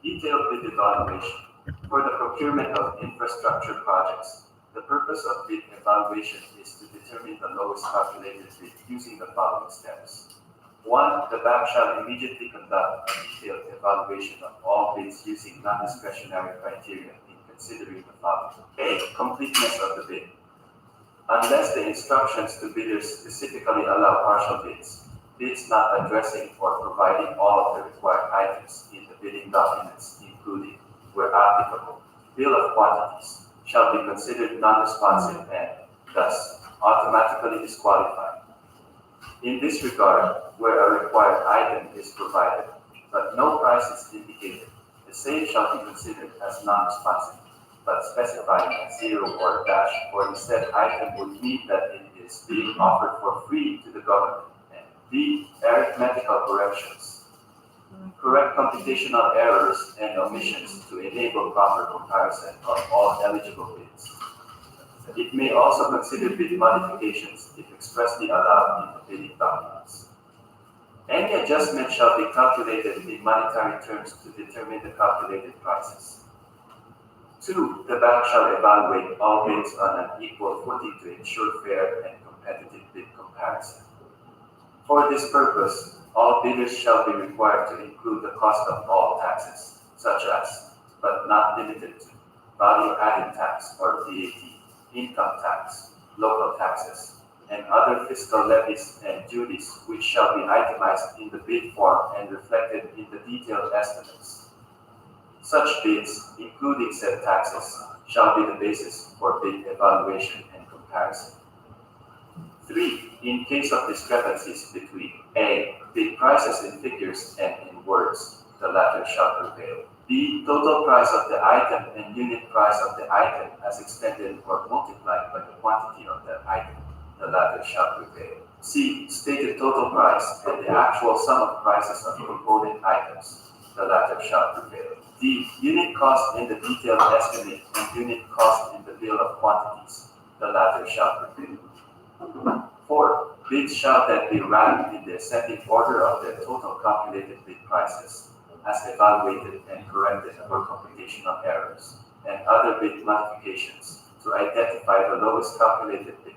Detailed bid evaluation. For the procurement of infrastructure projects, the purpose of bid evaluation is to determine the lowest calculated bid using the following steps. 1. The bank shall immediately conduct a detailed evaluation of all bids using non-discretionary criteria in considering the following. A. Completeness of the bid. Unless the instructions to bidders specifically allow partial bids, bids not addressing or providing all of the required items in the bidding documents, including, where applicable, bill of quantities, shall be considered non-responsive and, thus, automatically disqualified. In this regard, where a required item is provided, but no price is indicated, the same shall be considered as non-responsive, but specifying a 0 or a dash for the said item would mean that it is being offered for free to the government. And B. Arithmetical corrections. Correct computational errors and omissions to enable proper comparison of all eligible bids. It may also consider bid modifications if expressly allowed in the bidding documents. Any adjustment shall be calculated in monetary terms to determine the calculated prices. 2. The bank shall evaluate all bids on an equal footing to ensure fair and competitive bid comparison. For this purpose, all bidders shall be required to include the cost of all taxes, such as, but not limited to, value-added tax or VAT, income tax, local taxes, and other fiscal levies and duties which shall be itemized in the bid form and reflected in the detailed estimates. Such bids, including said taxes, shall be the basis for bid evaluation and comparison. 3. In case of discrepancies between A. Bid prices in figures and in words, the latter shall prevail. B. Total price of the item and unit price of the item as extended or multiplied by the quantity of that item, the latter shall prevail. C. Stated total price and the actual sum of prices of component items, the latter shall prevail. D. Unit cost in the detailed estimate and unit cost in the bill of quantities, the latter shall prevail. 4. Bids shall then be ranked in the ascending order of their total calculated bid prices, as evaluated and corrected for computational errors, and other bid modifications to identify the lowest calculated bid.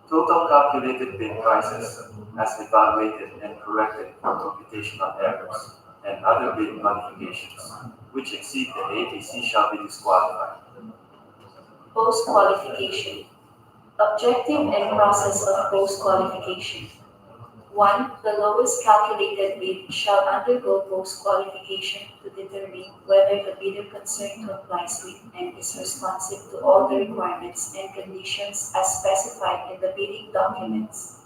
Total calculated bid prices, as evaluated and corrected for computational errors, and other bid modifications, which exceed the ABC shall be disqualified. Post-qualification. Objective and process of post-qualification. 1. The lowest calculated bid shall undergo post-qualification to determine whether the bidder concerned complies with and is responsive to all the requirements and conditions as specified in the bidding documents.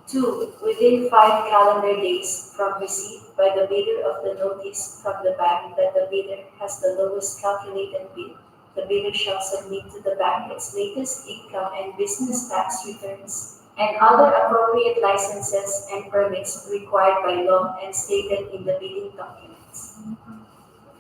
2. Within 5 calendar days from receipt by the bidder of the notice from the bank that the bidder has the lowest calculated bid, the bidder shall submit to the bank its latest income and business tax returns and other appropriate licenses and permits required by law and stated in the bidding documents.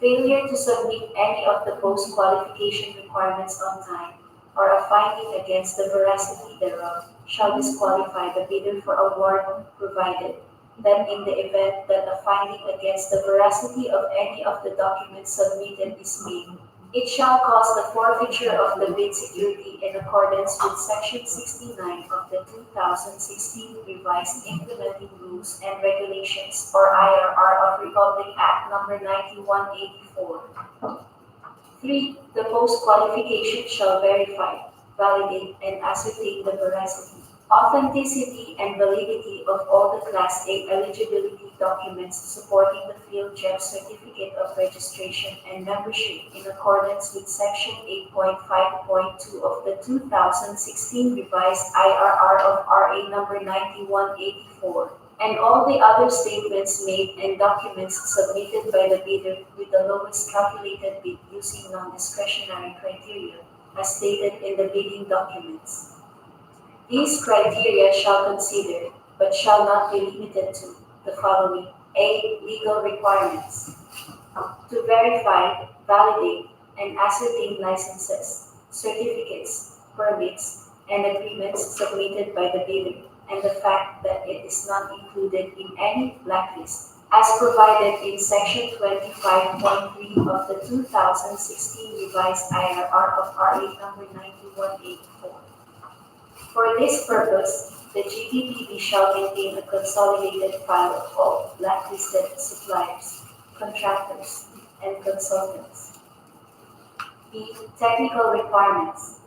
Failure to submit any of the post-qualification requirements on time or a finding against the veracity thereof shall disqualify the bidder for award, provided that in the event that a finding against the veracity of any of the documents submitted is made, it shall cause the forfeiture of the bid security in accordance with Section 69 of the 2016 Revised Implementing Rules and Regulations or IRR of Republic Act No. 9184. 3. The post-qualification shall verify, validate, and ascertain the veracity, authenticity, and validity of all the Class A eligibility documents supporting the field JEP certificate of registration and membership in accordance with Section 8.5.2 of the 2016 Revised IRR of RA No. 9184, and all the other statements made and documents submitted by the bidder with the lowest calculated bid using non-discretionary criteria, as stated in the bidding documents. These criteria shall consider, but shall not be limited to, the following. A. Legal requirements. To verify, validate, and ascertain licenses, certificates, permits, and agreements submitted by the bidder, and the fact that it is not included in any blacklist, as provided in Section 25.3 of the 2016 Revised IRR of RA No. 9184. For this purpose, the GPPB shall maintain a consolidated file of all blacklisted suppliers, contractors, and consultants. B. Technical requirements.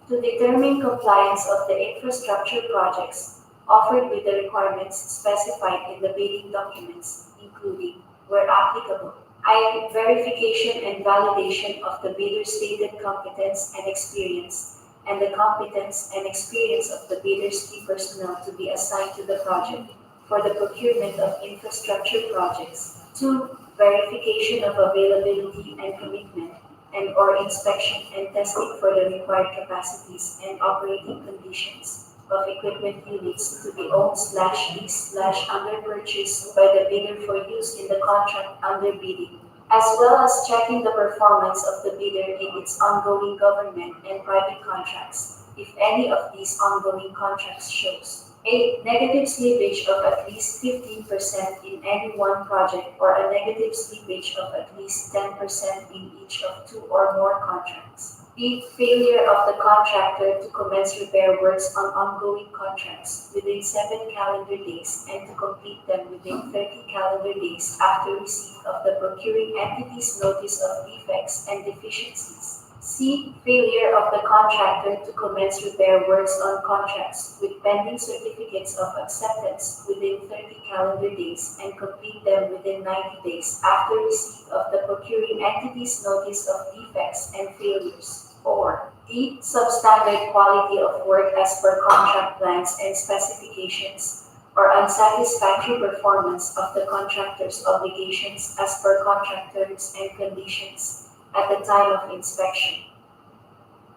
To determine compliance of the infrastructure projects offered with the requirements specified in the bidding documents, including, where applicable, I. Verification and validation of the bidder's stated competence and experience, and the competence and experience of the bidder's key personnel to be assigned to the project for the procurement of infrastructure projects. 2. Verification of availability and commitment and or inspection and testing for the required capacities and operating conditions of equipment units to be owned/leased/under purchase by the bidder for use in the contract under bidding, as well as checking the performance of the bidder in its ongoing government and private contracts, if any of these ongoing contracts shows a negative slippage of at least 15% in any one project or a negative slippage of at least 10% in each of 2 or more contracts. B. Failure of the contractor to commence repair works on ongoing contracts within 7 calendar days and to complete them within 30 calendar days after receipt of the procuring entity's notice of defects and deficiencies. C. Failure of the contractor to commence repair works on contracts with pending certificates of acceptance within 30 calendar days and complete them within 90 days after receipt of the procuring entity's notice of defects and failures. 4. D. Substandard quality of work as per contract plans and specifications or unsatisfactory performance of the contractor's obligations as per contract terms and conditions at the time of inspection.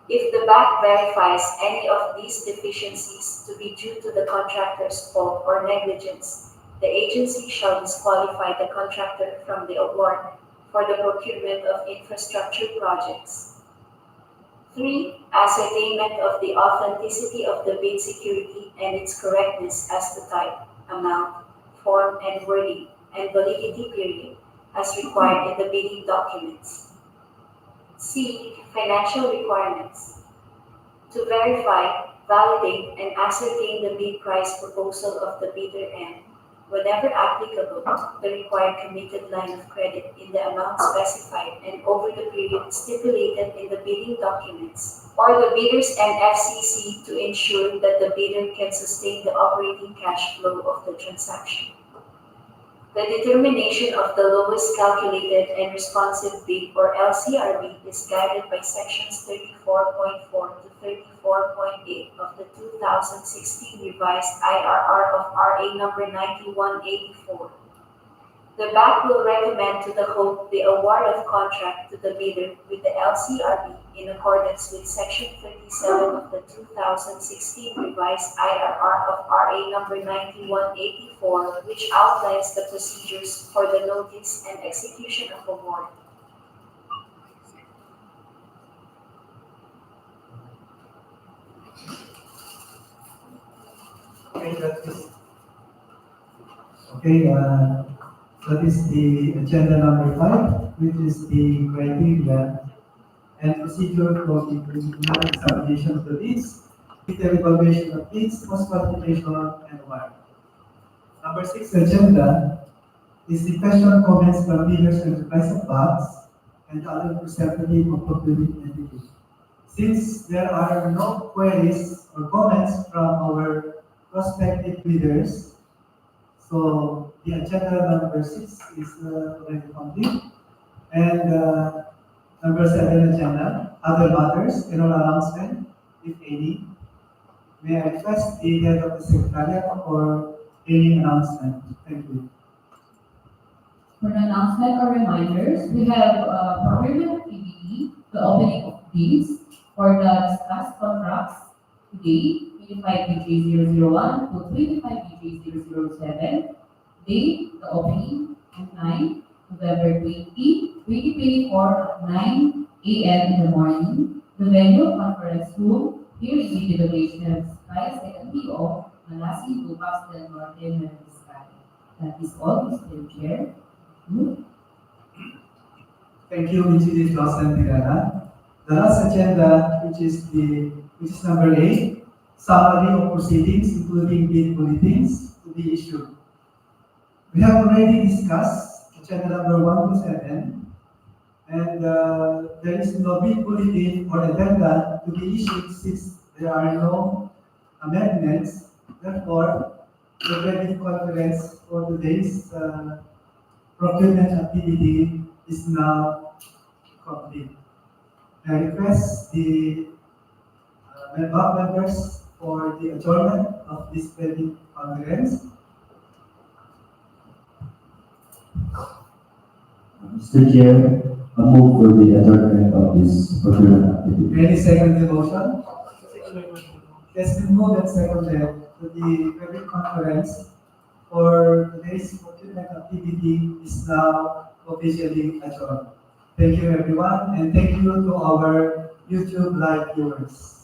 If the BAC verifies any of these deficiencies to be due to the contractor's fault or negligence, the agency shall disqualify the contractor from the award for the procurement of infrastructure projects. 3. Ascertainment of the authenticity of the bid security and its correctness as to type, amount, form and wording, and validity period as required in the bidding documents. C. Financial requirements. To verify, validate, and ascertain the bid price proposal of the bidder and, whenever applicable, the required committed line of credit in the amount specified and over the period stipulated in the bidding documents, or the bidder's NFCC to ensure that the bidder can sustain the operating cash flow of the transaction. The determination of the lowest calculated and responsive bid or LCRB is guided by sections 34.4 to 34.8 of the 2016 revised IRR of RA number 9184. The BAC will recommend to the HOPE the award of contract to the bidder with the LCRB in accordance with section 37 of the 2016 revised IRR of RA number 9184, which outlines the procedures for the notice and execution of award. That is the agenda number 5, which is the criteria and procedure for the preliminary examination of the bids, detailed evaluation of bids, post-qualification, and award. Number 6 agenda is the question, comments from bidders and replies of BACs and the other representative of procurement entity. Since there are no queries or comments from our prospective bidders, so the agenda number 6 is already complete. And number 7 agenda, other matters, general announcement, if any. May I request the head of the secretariat for any announcement? Thank you. For the announcement or reminders, we have procurement activity, the opening of bids for the discussed contracts today, 25BJ001 to 25BJ007. Date, the opening, and time, November 20, 2024 at 9 a.m. in the morning. The venue, conference room, here in DPWH Nueva Vizcaya, second DEO, Malasin, Dupax, Norte, Nueva Vizcaya. That is all, Mr. Chair. Thank you, Mrs. Jocelyn Tirana. The last agenda, which is number 8, summary of proceedings, including bid bulletins to be issued. We have already discussed agenda number 1 to 7, And there is no bid bulletin or addenda to be issued since there are no amendments. Therefore, the Preventive conference for today's procurement activity is now complete. I request the members for the adjournment of this Preventive conference. Mr. Chair, I move for the adjournment of this procurement activity. Any second the motion? It's been moved and seconded to the Preventive conference for today's procurement activity is now officially adjourned. Thank you everyone, and thank you to our YouTube live viewers.